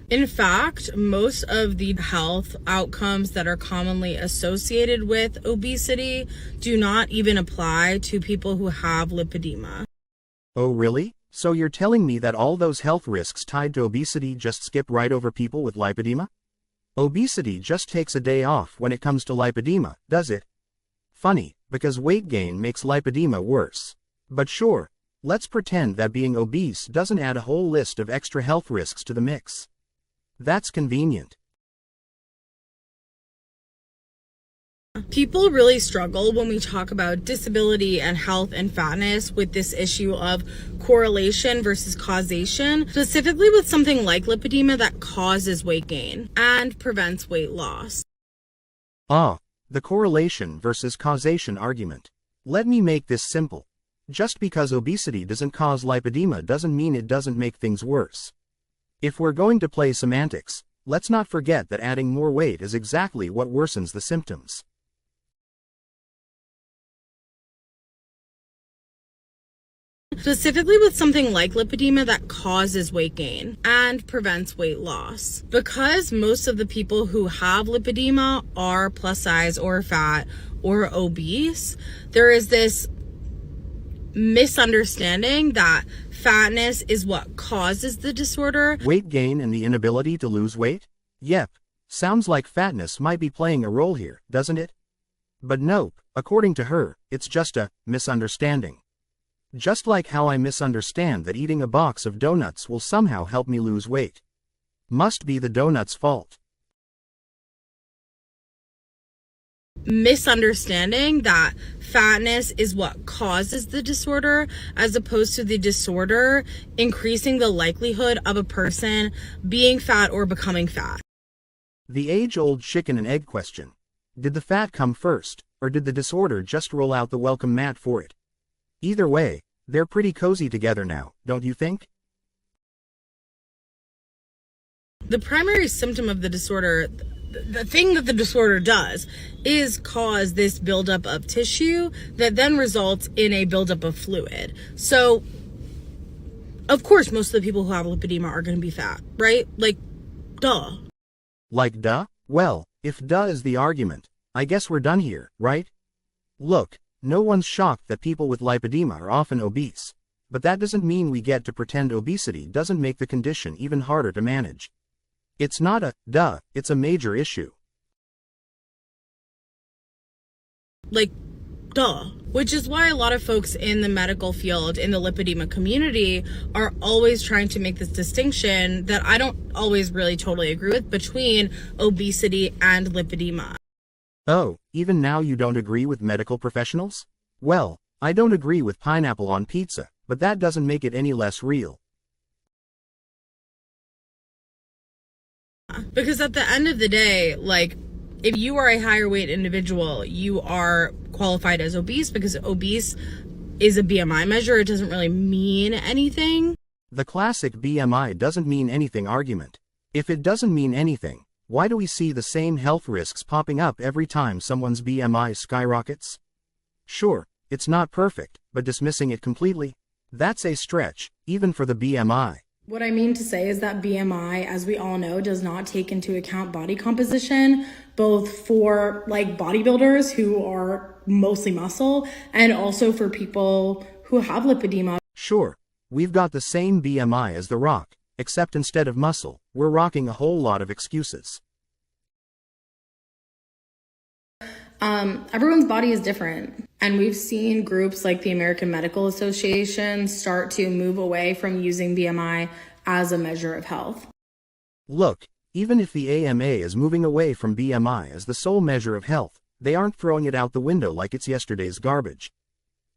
[SPEAKER 11] In fact, most of the health outcomes that are commonly associated with obesity do not even apply to people who have lipedema.
[SPEAKER 15] Oh really? So you're telling me that all those health risks tied to obesity just skip right over people with lipedema? Obesity just takes a day off when it comes to lipedema, does it? Funny, because weight gain makes lipedema worse. But sure, let's pretend that being obese doesn't add a whole list of extra health risks to the mix. That's convenient.
[SPEAKER 11] People really struggle when we talk about disability and health and fatness with this issue of correlation versus causation, specifically with something like lipedema that causes weight gain and prevents weight loss.
[SPEAKER 15] The correlation versus causation argument. Let me make this simple. Just because obesity doesn't cause lipedema doesn't mean it doesn't make things worse. If we're going to play semantics, let's not forget that adding more weight is exactly what worsens the symptoms.
[SPEAKER 11] Specifically with something like lipedema that causes weight gain and prevents weight loss. Because most of the people who have lipedema are plus size or fat or obese, there is this misunderstanding that fatness is what causes the disorder.
[SPEAKER 15] Weight gain and the inability to lose weight? Yep. Sounds like fatness might be playing a role here, doesn't it? But nope, according to her, it's just a misunderstanding. Just like how I misunderstand that eating a box of donuts will somehow help me lose weight. Must be the donut's fault.
[SPEAKER 11] Misunderstanding that fatness is what causes the disorder as opposed to the disorder increasing the likelihood of a person being fat or becoming fat.
[SPEAKER 15] The age-old chicken and egg question. Did the fat come first, or did the disorder just roll out the welcome mat for it? Either way, they're pretty cozy together now, don't you think?
[SPEAKER 11] The primary symptom of the disorder, the thing that the disorder does, is cause this buildup of tissue that then results in a buildup of fluid. So, of course, most of the people who have lipedema are going to be fat, right? Like, duh.
[SPEAKER 15] Like duh? Well, if duh is the argument, I guess we're done here, right? Look, no one's shocked that people with lipedema are often obese, but that doesn't mean we get to pretend obesity doesn't make the condition even harder to manage. It's not a duh, it's a major issue.
[SPEAKER 11] Like, duh. Which is why a lot of folks in the medical field, in the lipedema community, are always trying to make this distinction that I don't always really totally agree with between obesity and lipedema.
[SPEAKER 15] Oh, even now you don't agree with medical professionals? Well, I don't agree with pineapple on pizza, but that doesn't make it any less real.
[SPEAKER 11] Because at the end of the day, like, if you are a higher weight individual, you are qualified as obese because obese is a BMI measure. It doesn't really mean anything.
[SPEAKER 15] The classic BMI doesn't mean anything argument. If it doesn't mean anything, why do we see the same health risks popping up every time someone's BMI skyrockets? Sure, it's not perfect, but dismissing it completely? That's a stretch, even for the BMI.
[SPEAKER 9] What I mean to say is that BMI, as we all know, does not take into account body composition, both for like bodybuilders who are mostly muscle and also for people who have lipedema.
[SPEAKER 15] Sure, we've got the same BMI as The Rock, except instead of muscle, we're rocking a whole lot of excuses.
[SPEAKER 9] Everyone's body is different. And we've seen groups like the American Medical Association start to move away from using BMI as a measure of health.
[SPEAKER 15] Look, even if the AMA is moving away from BMI as the sole measure of health, they aren't throwing it out the window like it's yesterday's garbage.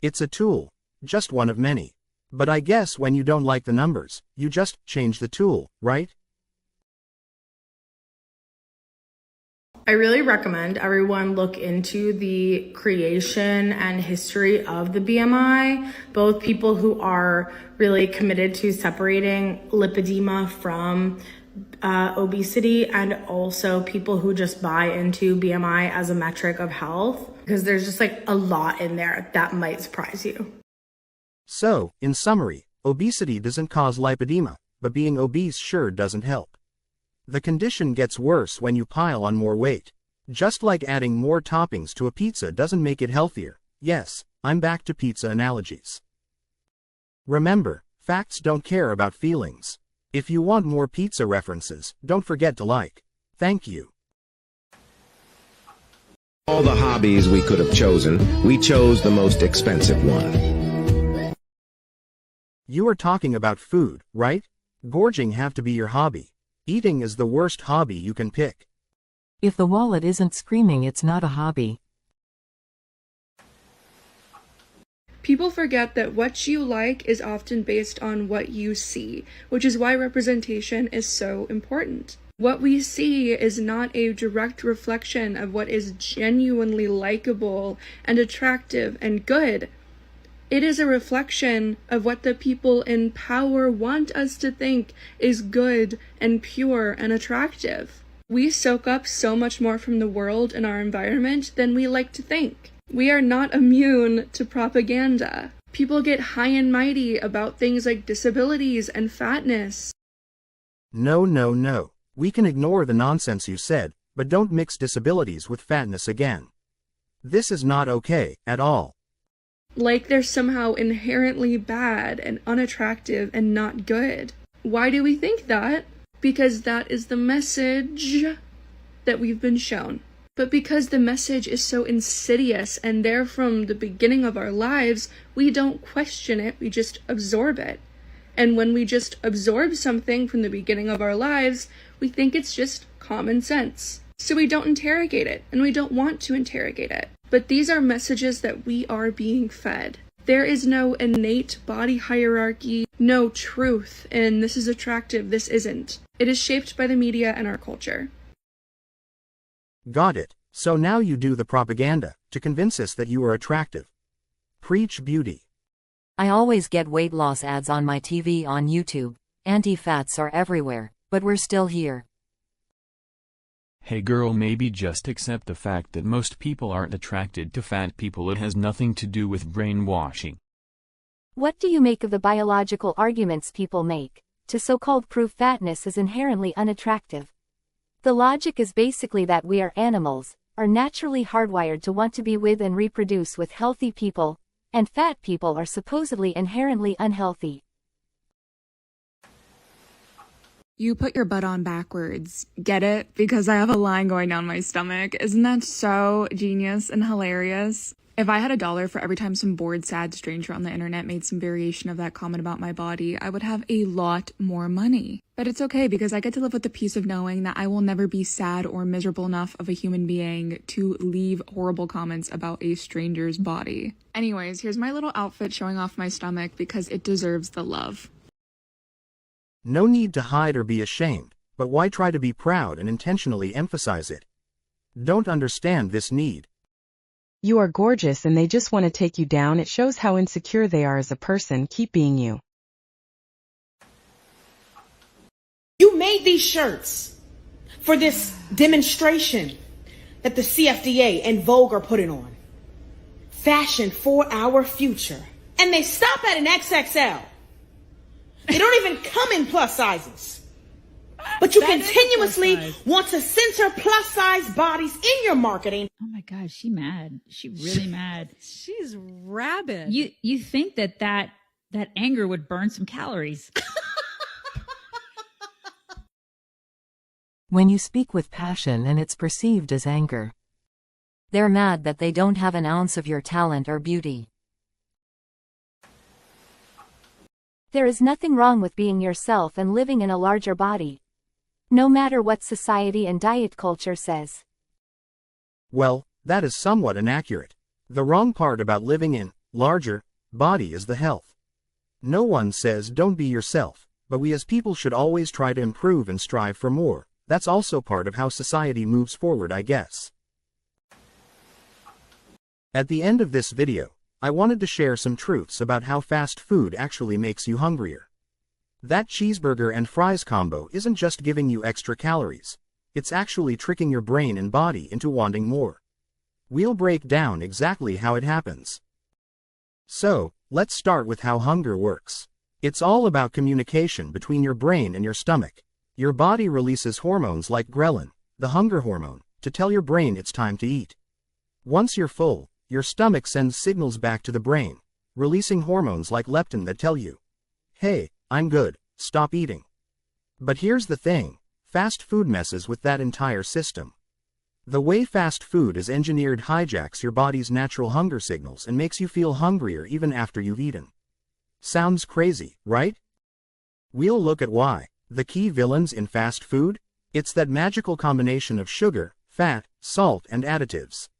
[SPEAKER 15] It's a tool, just one of many. But I guess when you don't like the numbers, you just change the tool, right?
[SPEAKER 11] I really recommend everyone look into the creation and history of the BMI, both people who are really committed to separating lipedema from obesity and also people who just buy into BMI as a metric of health, because there's just like a lot in there that might surprise you.
[SPEAKER 15] So, in summary, obesity doesn't cause lipedema, but being obese sure doesn't help. The condition gets worse when you pile on more weight. Just like adding more toppings to a pizza doesn't make it healthier. Yes, I'm back to pizza analogies. Remember, facts don't care about feelings. If you want more pizza references, don't forget to like. Thank you.
[SPEAKER 12] All the hobbies we could have chosen, we chose the most expensive one.
[SPEAKER 15] You are talking about food, right? Gorging have to be your hobby. Eating is the worst hobby you can pick.
[SPEAKER 5] If the wallet isn't screaming, it's not a hobby.
[SPEAKER 14] People forget that what you like is often based on what you see, which is why representation is so important. What we see is not a direct reflection of what is genuinely likable and attractive and good. It is a reflection of what the people in power want us to think is good and pure and attractive. We soak up so much more from the world and our environment than we like to think. We are not immune to propaganda. People get high and mighty about things like disabilities and fatness.
[SPEAKER 15] No. We can ignore the nonsense you said, but don't mix disabilities with fatness again. This is not okay, at all.
[SPEAKER 14] Like they're somehow inherently bad and unattractive and not good. Why do we think that? Because that is the message that we've been shown. But because the message is so insidious and there from the beginning of our lives, we don't question it, we just absorb it. And when we just absorb something from the beginning of our lives, we think it's just common sense. So we don't interrogate it, and we don't want to interrogate it. But these are messages that we are being fed. There is no innate body hierarchy, no truth in this is attractive, this isn't. It is shaped by the media and our culture.
[SPEAKER 15] Got it. So now you do the propaganda to convince us that you are attractive. Preach beauty.
[SPEAKER 1] I always get weight loss ads on my TV on YouTube. Anti-fats are everywhere, but we're still here.
[SPEAKER 17] Hey girl, maybe just accept the fact that most people aren't attracted to fat people. It has nothing to do with brainwashing.
[SPEAKER 1] What do you make of the biological arguments people make to so-called prove fatness is inherently unattractive? The logic is basically that we are animals, are naturally hardwired to want to be with and reproduce with healthy people, and fat people are supposedly inherently unhealthy.
[SPEAKER 19] You put your butt on backwards. Get it? Because I have a line going down my stomach. Isn't that so genius and hilarious? If I had $1 for every time some bored, sad stranger on the internet made some variation of that comment about my body, I would have a lot more money. But it's okay because I get to live with the peace of knowing that I will never be sad or miserable enough of a human being to leave horrible comments about a stranger's body. Anyways, here's my little outfit showing off my stomach because it deserves the love.
[SPEAKER 15] No need to hide or be ashamed, but why try to be proud and intentionally emphasize it? Don't understand this need.
[SPEAKER 25] You are gorgeous and they just want to take you down. It shows how insecure they are as a person. Keep being you.
[SPEAKER 26] You made these shirts for this demonstration that the CFDA and Vogue are putting on. Fashion for our future. And they stop at an XXL. They don't even come in plus sizes. But you continuously want to censor plus size bodies in your marketing.
[SPEAKER 27] Oh my God, she mad. She really mad.
[SPEAKER 28] She's rabid.
[SPEAKER 27] You think that anger would burn some calories.
[SPEAKER 5] When you speak with passion and it's perceived as anger.
[SPEAKER 1] They're mad that they don't have an ounce of your talent or beauty. There is nothing wrong with being yourself and living in a larger body. No matter what society and diet culture says.
[SPEAKER 15] Well, that is somewhat inaccurate. The wrong part about living in larger body is the health. No one says don't be yourself, but we as people should always try to improve and strive for more. That's also part of how society moves forward, I guess. At the end of this video, I wanted to share some truths about how fast food actually makes you hungrier. That cheeseburger and fries combo isn't just giving you extra calories, it's actually tricking your brain and body into wanting more. We'll break down exactly how it happens. So, let's start with how hunger works. It's all about communication between your brain and your stomach. Your body releases hormones like ghrelin, the hunger hormone, to tell your brain it's time to eat. Once you're full, your stomach sends signals back to the brain, releasing hormones like leptin that tell you, "Hey, I'm good, stop eating." But here's the thing, fast food messes with that entire system. The way fast food is engineered hijacks your body's natural hunger signals and makes you feel hungrier even after you've eaten. Sounds crazy, right? We'll look at why. The key villains in fast food? It's that magical combination of sugar, fat, salt, and additives.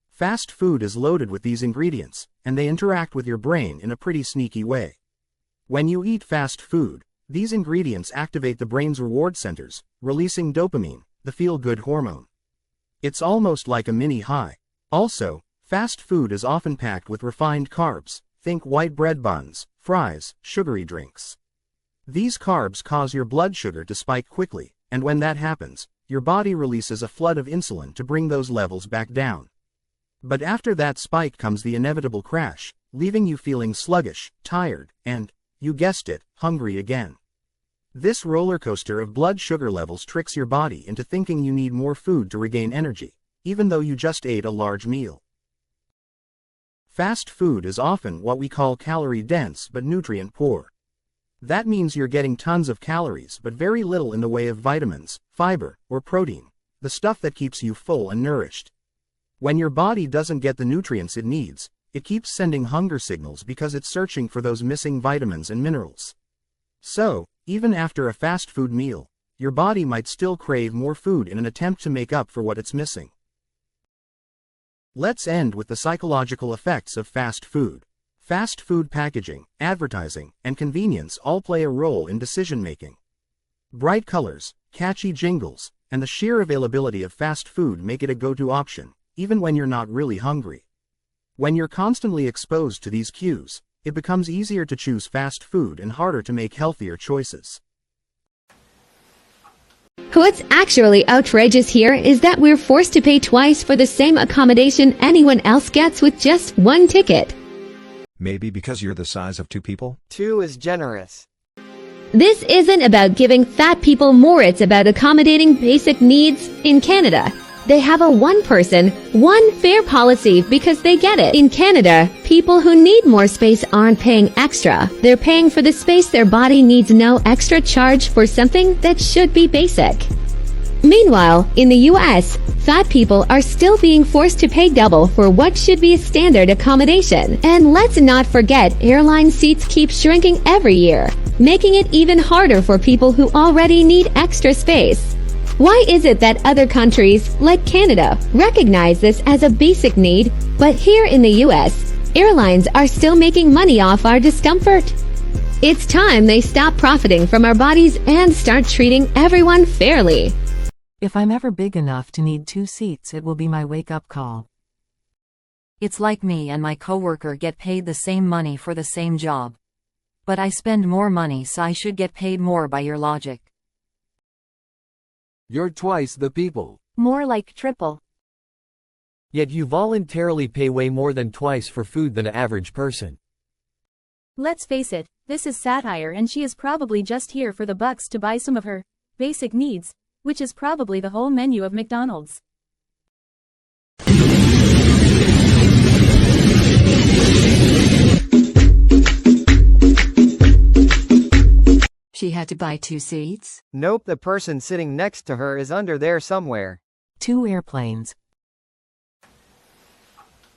[SPEAKER 15] Fast food is loaded with these ingredients, and they interact with your brain in a pretty sneaky way. When you eat fast food, these ingredients activate the brain's reward centers, releasing dopamine, the feel-good hormone. It's almost like a mini high. Also, fast food is often packed with refined carbs, think white bread buns, fries, sugary drinks. These carbs cause your blood sugar to spike quickly, and when that happens, your body releases a flood of insulin to bring those levels back down. But after that spike comes the inevitable crash, leaving you feeling sluggish, tired, and, you guessed it, hungry again. This roller coaster of blood sugar levels tricks your body into thinking you need more food to regain energy, even though you just ate a large meal. Fast food is often what we call calorie-dense but nutrient-poor. That means you're getting tons of calories but very little in the way of vitamins, fiber, or protein, the stuff that keeps you full and nourished. When your body doesn't get the nutrients it needs, it keeps sending hunger signals because it's searching for those missing vitamins and minerals. So, even after a fast food meal, your body might still crave more food in an attempt to make up for what it's missing. Let's end with the psychological effects of fast food. Fast food packaging, advertising, and convenience all play a role in decision-making. Bright colors, catchy jingles, and the sheer availability of fast food make it a go-to option, even when you're not really hungry. When you're constantly exposed to these cues, it becomes easier to choose fast food and harder to make healthier choices.
[SPEAKER 3] What's actually outrageous here is that we're forced to pay twice for the same accommodation anyone else gets with just one ticket.
[SPEAKER 12] Maybe because you're the size of two people?
[SPEAKER 7] Two is generous.
[SPEAKER 3] This isn't about giving fat people more, it's about accommodating basic needs. In Canada, they have a one-person, one-fare policy because they get it. In Canada, people who need more space aren't paying extra. They're paying for the space their body needs, no extra charge for something that should be basic. Meanwhile, in the US, fat people are still being forced to pay double for what should be a standard accommodation. And let's not forget, airline seats keep shrinking every year, making it even harder for people who already need extra space. Why is it that other countries, like Canada, recognize this as a basic need, but here in the US, airlines are still making money off our discomfort? It's time they stop profiting from our bodies and start treating everyone fairly.
[SPEAKER 5] If I'm ever big enough to need 2 seats, it will be my wake-up call.
[SPEAKER 1] It's like me and my coworker get paid the same money for the same job. But I spend more money, so I should get paid more by your logic.
[SPEAKER 10] You're twice the people.
[SPEAKER 1] More like triple.
[SPEAKER 10] Yet you voluntarily pay way more than twice for food than an average person.
[SPEAKER 8] Let's face it, this is satire, and she is probably just here for the bucks to buy some of her basic needs, which is probably the whole menu of McDonald's.
[SPEAKER 16] She had to buy 2 seats?
[SPEAKER 7] Nope, the person sitting next to her is under there somewhere.
[SPEAKER 5] 2 airplanes.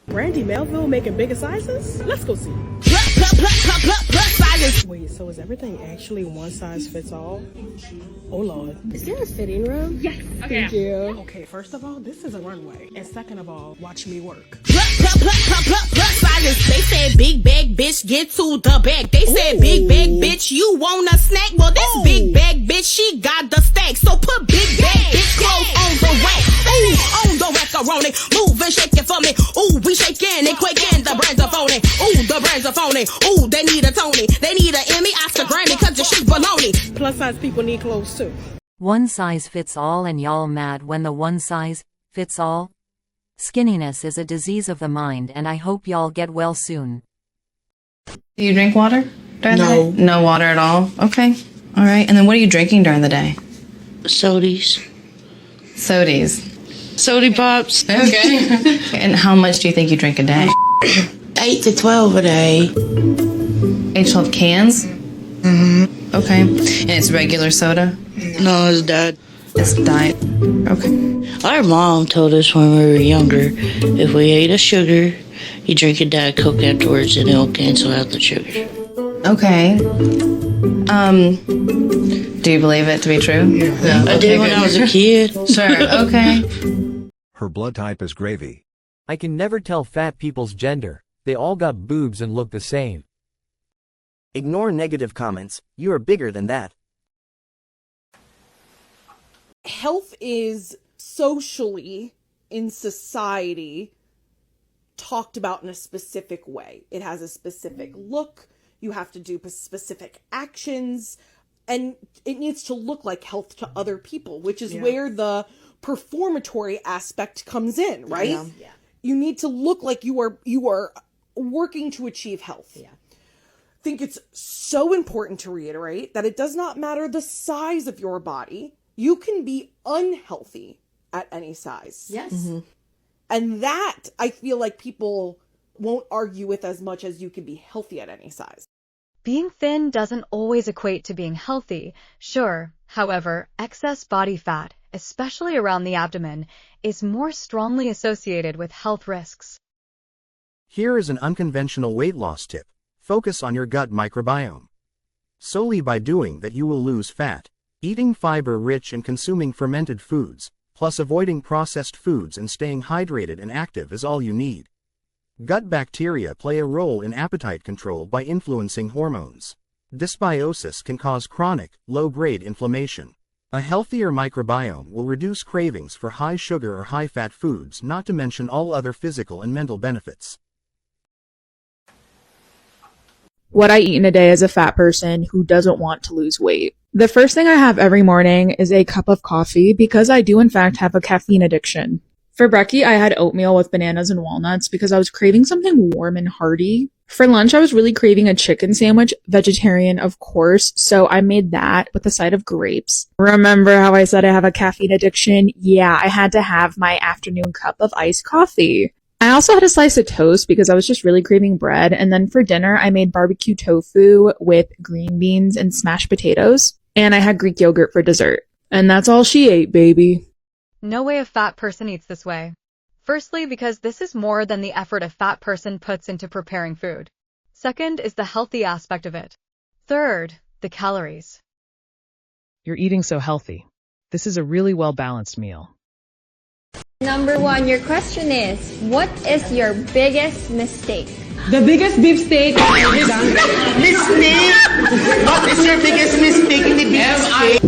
[SPEAKER 13] Brandy Melville making bigger sizes? Let's go see. Wait, so is everything actually one size fits all? Oh Lord.
[SPEAKER 18] Is there a fitting room?
[SPEAKER 13] Yes.
[SPEAKER 18] Okay.
[SPEAKER 13] Thank you. Okay, first of all, this is a runway. And second of all, watch me work.
[SPEAKER 26] They said big bag bitch, get to the bag. They said big bag bitch, you want a snack? Well, this big bag bitch, she got the stack. So put big bag
[SPEAKER 2] phony. Move and shake it for me. Ooh, we shaking and quaking. The brands are phony. Ooh, the brands are phony. Ooh, they need a Tony. They need an Emmy, Oscar, Grammy, cause your shit's baloney.
[SPEAKER 26] Plus size people need clothes too.
[SPEAKER 1] One size fits all and y'all mad when the one size fits all? Skinniness is a disease of the mind and I hope y'all get well soon.
[SPEAKER 4] Do you drink water during the day? No water at all? Okay. All right. And then what are you drinking during the day?
[SPEAKER 6] Sodies.
[SPEAKER 4] Sodies.
[SPEAKER 6] Sody pops.
[SPEAKER 4] Okay. And how much do you think you drink a day?
[SPEAKER 6] 8 to 12 a day.
[SPEAKER 4] 8 to 12 cans? Mm-hmm. Okay. And it's regular soda?
[SPEAKER 6] No, it's diet.
[SPEAKER 4] It's diet. Okay.
[SPEAKER 6] Our mom told us when we were younger, if we ate a sugar, you drink a Diet Coke afterwards and it'll cancel out the sugar.
[SPEAKER 4] Okay. Do you believe it to be true?
[SPEAKER 6] Yeah. I did when I was a kid.
[SPEAKER 4] Sure, okay.
[SPEAKER 18] Her blood type is gravy.
[SPEAKER 10] I can never tell fat people's gender. They all got boobs and look the same.
[SPEAKER 21] Ignore negative comments. You are bigger than that.
[SPEAKER 26] Health is socially, in society, talked about in a specific way. It has a specific look. You have to do specific actions. And it needs to look like health to other people, which is where the performatory aspect comes in, right? Yeah. You need to look like you are working to achieve health. Yeah. I think it's so important to reiterate that it does not matter the size of your body. You can be unhealthy at any size.
[SPEAKER 9] Yes.
[SPEAKER 26] Mm-hmm. And that, I feel like people won't argue with as much as you can be healthy at any size.
[SPEAKER 22] Being thin doesn't always equate to being healthy. Sure, however, excess body fat, especially around the abdomen, is more strongly associated with health risks.
[SPEAKER 15] Here is an unconventional weight loss tip. Focus on your gut microbiome. Solely by doing that you will lose fat. Eating fiber-rich and consuming fermented foods, plus avoiding processed foods and staying hydrated and active is all you need. Gut bacteria play a role in appetite control by influencing hormones. Dysbiosis can cause chronic, low-grade inflammation. A healthier microbiome will reduce cravings for high sugar or high-fat foods, not to mention all other physical and mental benefits.
[SPEAKER 23] What I eat in a day as a fat person who doesn't want to lose weight. The first thing I have every morning is a cup of coffee because I do in fact have a caffeine addiction. For brekkie, I had oatmeal with bananas and walnuts because I was craving something warm and hearty. For lunch, I was really craving a chicken sandwich, vegetarian of course, so I made that with a side of grapes. Remember how I said I have a caffeine addiction? Yeah, I had to have my afternoon cup of iced coffee. I also had a slice of toast because I was just really craving bread. And then for dinner, I made barbecue tofu with green beans and smashed potatoes. And I had Greek yogurt for dessert. And that's all she ate, baby.
[SPEAKER 22] No way a fat person eats this way. Firstly, because this is more than the effort a fat person puts into preparing food. Second is the healthy aspect of it. Third, the calories.
[SPEAKER 24] You're eating so healthy. This is a really well-balanced meal.
[SPEAKER 29] Number 1, your question is, what is your biggest mistake?
[SPEAKER 26] The biggest beefsteak.
[SPEAKER 2] Mistake? What is your biggest mistake in the beefsteak?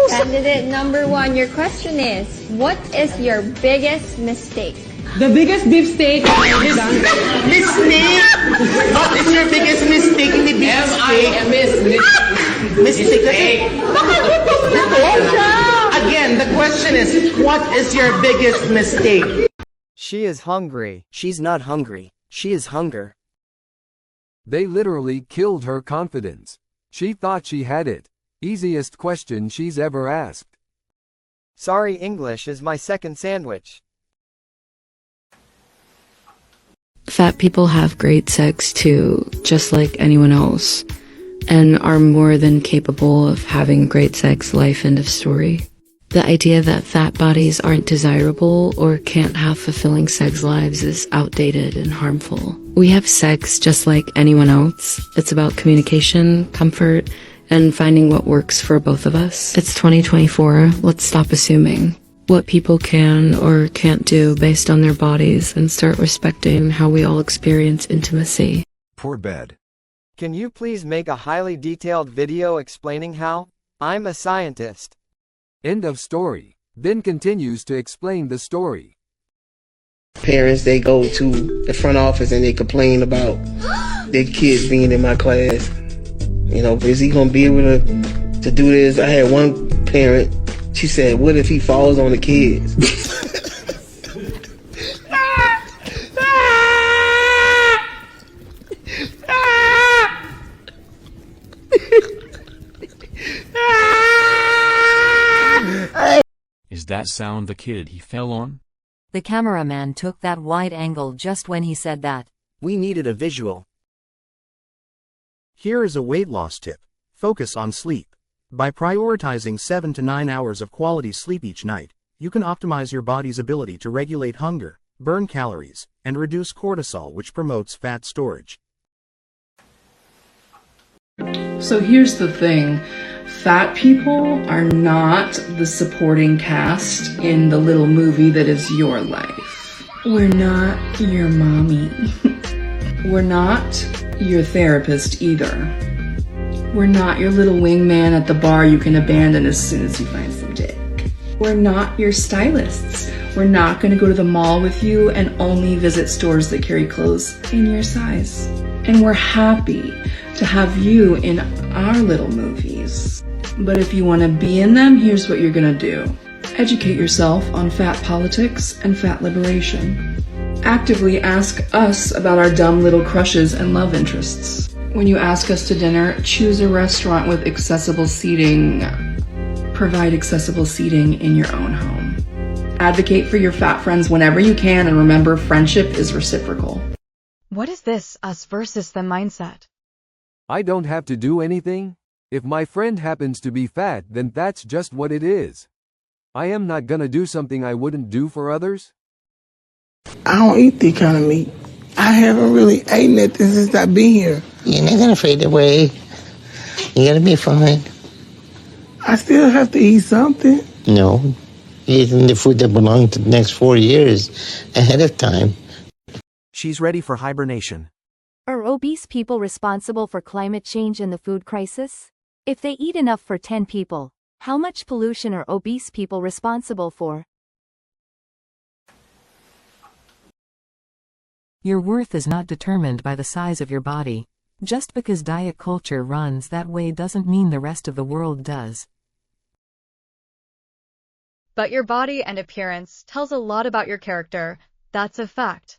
[SPEAKER 29] Candidate number 1, your question is, what is your biggest mistake?
[SPEAKER 26] The biggest beefsteak.
[SPEAKER 2] Mistake? What is your biggest mistake in the beefsteak? Mistake. Again, the question is, what is your biggest mistake?
[SPEAKER 7] She is hungry.
[SPEAKER 21] She's not hungry. She is hunger.
[SPEAKER 30] They literally killed her confidence. She thought she had it. Easiest question she's ever asked.
[SPEAKER 7] Sorry, English is my second sandwich.
[SPEAKER 31] Fat people have great sex too, just like anyone else, and are more than capable of having great sex, life, end of story. The idea that fat bodies aren't desirable or can't have fulfilling sex lives is outdated and harmful. We have sex just like anyone else. It's about communication, comfort, and finding what works for both of us. It's 2024, let's stop assuming what people can or can't do based on their bodies and start respecting how we all experience intimacy.
[SPEAKER 18] Poor bed.
[SPEAKER 7] Can you please make a highly detailed video explaining how? I'm a scientist.
[SPEAKER 30] End of story. Then continues to explain the story.
[SPEAKER 3] Parents, they go to the front office and they complain about their kids being in my class. You know, is he gonna be able to do this? I had one parent, she said, what if he falls on the kids?
[SPEAKER 8] Is that sound the kid he fell on?
[SPEAKER 1] The cameraman took that wide angle just when he said that.
[SPEAKER 21] We needed a visual.
[SPEAKER 15] Here is a weight loss tip. Focus on sleep. By prioritizing 7 to 9 hours of quality sleep each night, you can optimize your body's ability to regulate hunger, burn calories, and reduce cortisol, which promotes fat storage.
[SPEAKER 4] So here's the thing. Fat people are not the supporting cast in the little movie that is your life. We're not your mommy. We're not your therapist either. We're not your little wingman at the bar you can abandon as soon as you find some dick. We're not your stylists. We're not going to go to the mall with you and only visit stores that carry clothes in your size. And we're happy to have you in our little movies. But if you want to be in them, here's what you're going to do. Educate yourself on fat politics and fat liberation. Actively ask us about our dumb little crushes and love interests. When you ask us to dinner, choose a restaurant with accessible seating. Provide accessible seating in your own home. Advocate for your fat friends whenever you can, and remember, friendship is reciprocal.
[SPEAKER 22] What is this us versus them mindset?
[SPEAKER 30] I don't have to do anything. If my friend happens to be fat, then that's just what it is. I am not gonna do something I wouldn't do for others.
[SPEAKER 11] I don't eat that kind of meat. I haven't really eaten it since I've been here.
[SPEAKER 6] You're not gonna fade away. You're gonna be fine.
[SPEAKER 11] I still have to eat something.
[SPEAKER 6] No. You're eating the food that belongs to the next 4 years ahead of time.
[SPEAKER 21] She's ready for hibernation.
[SPEAKER 1] Are obese people responsible for climate change and the food crisis? If they eat enough for 10 people, how much pollution are obese people responsible for?
[SPEAKER 5] Your worth is not determined by the size of your body. Just because diet culture runs that way doesn't mean the rest of the world does.
[SPEAKER 22] But your body and appearance tells a lot about your character. That's a fact.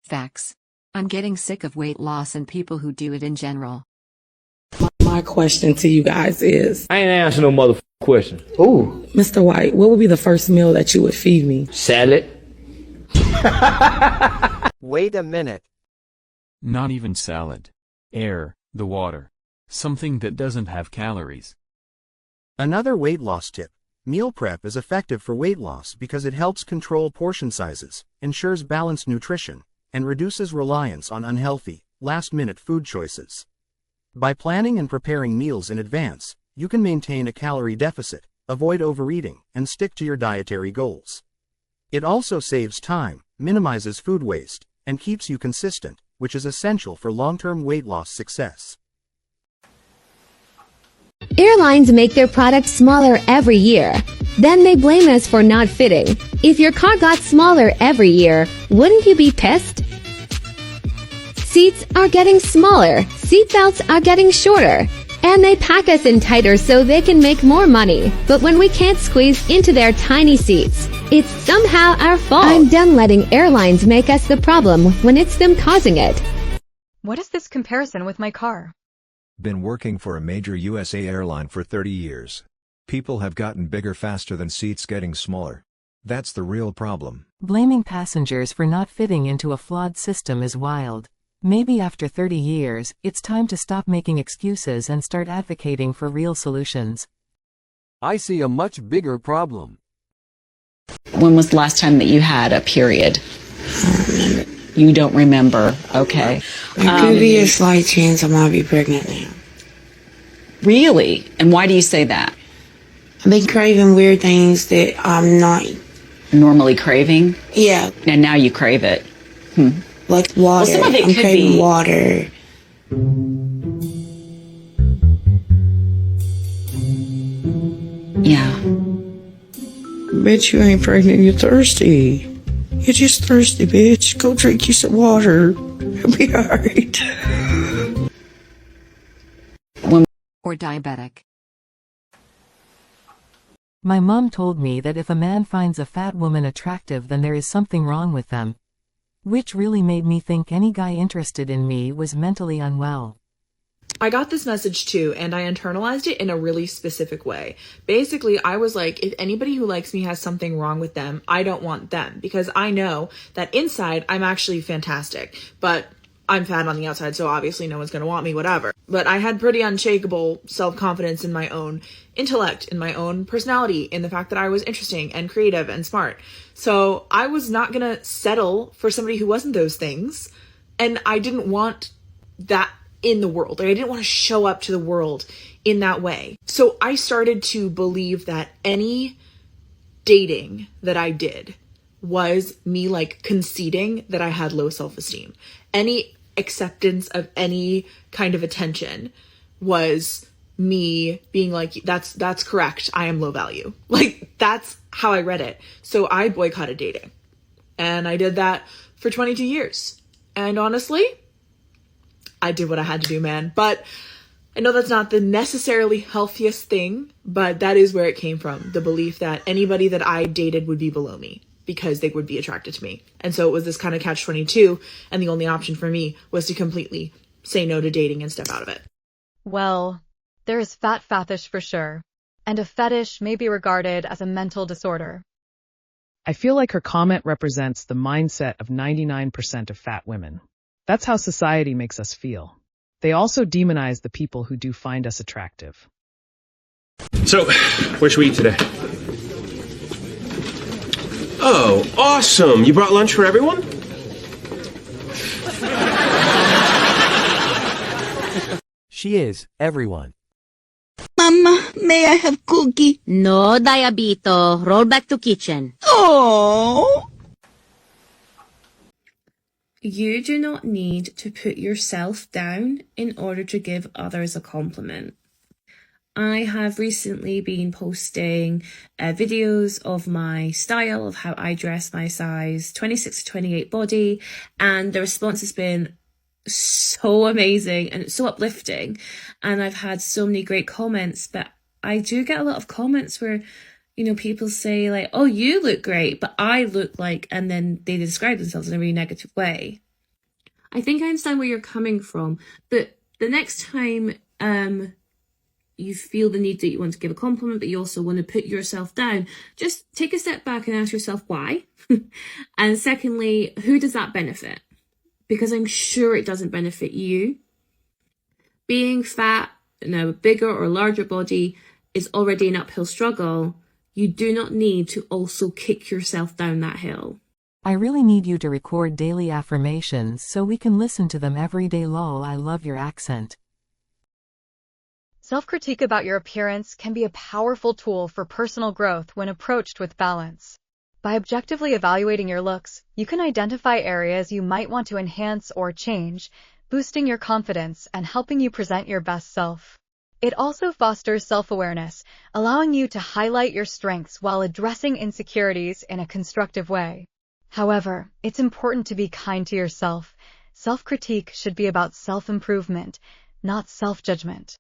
[SPEAKER 16] Facts. I'm getting sick of weight loss and people who do it in general.
[SPEAKER 11] My question to you guys is...
[SPEAKER 12] I ain't answering no motherfucking question.
[SPEAKER 11] Ooh. Mr. White, what would be the first meal that you would feed me?
[SPEAKER 12] Salad.
[SPEAKER 7] Wait a minute.
[SPEAKER 24] Not even salad. Air, the water. Something that doesn't have calories.
[SPEAKER 15] Another weight loss tip. Meal prep is effective for weight loss because it helps control portion sizes, ensures balanced nutrition, and reduces reliance on unhealthy, last-minute food choices. By planning and preparing meals in advance, you can maintain a calorie deficit, avoid overeating, and stick to your dietary goals. It also saves time, minimizes food waste, and keeps you consistent, which is essential for long-term weight loss success.
[SPEAKER 14] Airlines make their products smaller every year. Then they blame us for not fitting. If your car got smaller every year, wouldn't you be pissed? Seats are getting smaller, seatbelts are getting shorter, and they pack us in tighter so they can make more money. But when we can't squeeze into their tiny seats, it's somehow our fault. I'm done letting airlines make us the problem when it's them causing it.
[SPEAKER 22] What is this comparison with my car?
[SPEAKER 18] Been working for a major USA airline for 30 years. People have gotten bigger faster than seats getting smaller. That's the real problem.
[SPEAKER 5] Blaming passengers for not fitting into a flawed system is wild. Maybe after 30 years, it's time to stop making excuses and start advocating for real solutions.
[SPEAKER 30] I see a much bigger problem.
[SPEAKER 17] When was the last time that you had a period? You don't remember. Okay.
[SPEAKER 11] There could be a slight chance I might be pregnant now.
[SPEAKER 17] Really? And why do you say that?
[SPEAKER 11] I've been craving weird things that I'm not
[SPEAKER 17] normally craving?
[SPEAKER 11] Yeah.
[SPEAKER 17] And now you crave it.
[SPEAKER 11] Like water.
[SPEAKER 17] Well, some of it
[SPEAKER 11] I'm
[SPEAKER 17] could
[SPEAKER 11] craving
[SPEAKER 17] be
[SPEAKER 11] water.
[SPEAKER 17] Yeah.
[SPEAKER 11] Bet you ain't pregnant, you're thirsty. You're just thirsty, bitch. Go drink you some water. It'll be alright.
[SPEAKER 16] Or diabetic.
[SPEAKER 5] My mom told me that if a man finds a fat woman attractive, then there is something wrong with them. Which really made me think any guy interested in me was mentally unwell.
[SPEAKER 4] I got this message too, and I internalized it in a really specific way. Basically, I was like, if anybody who likes me has something wrong with them, I don't want them, because I know that inside I'm actually fantastic, but I'm fat on the outside, so obviously no one's gonna want me, whatever. But I had pretty unshakable self-confidence in my own intellect, in my own personality, in the fact that I was interesting and creative and smart. So I was not gonna settle for somebody who wasn't those things, and I didn't want that in the world. Like, I didn't want to show up to the world in that way. So I started to believe that any dating that I did was me like conceding that I had low self-esteem. Any acceptance of any kind of attention was me being like, that's correct. I am low value. Like, that's how I read it. So I boycotted dating. And I did that for 22 years. And honestly, I did what I had to do, man. But I know that's not the necessarily healthiest thing, but that is where it came from. The belief that anybody that I dated would be below me because they would be attracted to me. And so it was this kind of catch-22, and the only option for me was to completely say no to dating and step out of it.
[SPEAKER 22] Well, there is fat fetish for sure, and a fetish may be regarded as a mental disorder.
[SPEAKER 9] I feel like her comment represents the mindset of 99% of fat women. That's how society makes us feel. They also demonize the people who do find us attractive.
[SPEAKER 10] So, where should we eat today? Oh, awesome! You brought lunch for everyone?
[SPEAKER 7] She is everyone.
[SPEAKER 11] Mama, may I have cookie?
[SPEAKER 13] No, Diabito. Roll back to kitchen.
[SPEAKER 11] Oh.
[SPEAKER 19] You do not need to put yourself down in order to give others a compliment. I have recently been posting videos of my style, of how I dress my size 26 to 28 body, and the response has been so amazing and so uplifting, and I've had so many great comments. But I do get a lot of comments where, you know, people say like, oh, you look great, but I look like, and then they describe themselves in a really negative way. I think I understand where you're coming from, but the next time you feel the need that you want to give a compliment, but you also want to put yourself down, just take a step back and ask yourself why. And secondly, who does that benefit? Because I'm sure it doesn't benefit you. Being fat in a bigger or larger body is already an uphill struggle. You do not need to also kick yourself down that hill.
[SPEAKER 5] I really need you to record daily affirmations so we can listen to them every day. Lol, I love your accent.
[SPEAKER 22] Self-critique about your appearance can be a powerful tool for personal growth when approached with balance. By objectively evaluating your looks, you can identify areas you might want to enhance or change, boosting your confidence and helping you present your best self. It also fosters self-awareness, allowing you to highlight your strengths while addressing insecurities in a constructive way. However, it's important to be kind to yourself. Self-critique should be about self-improvement, not self-judgment.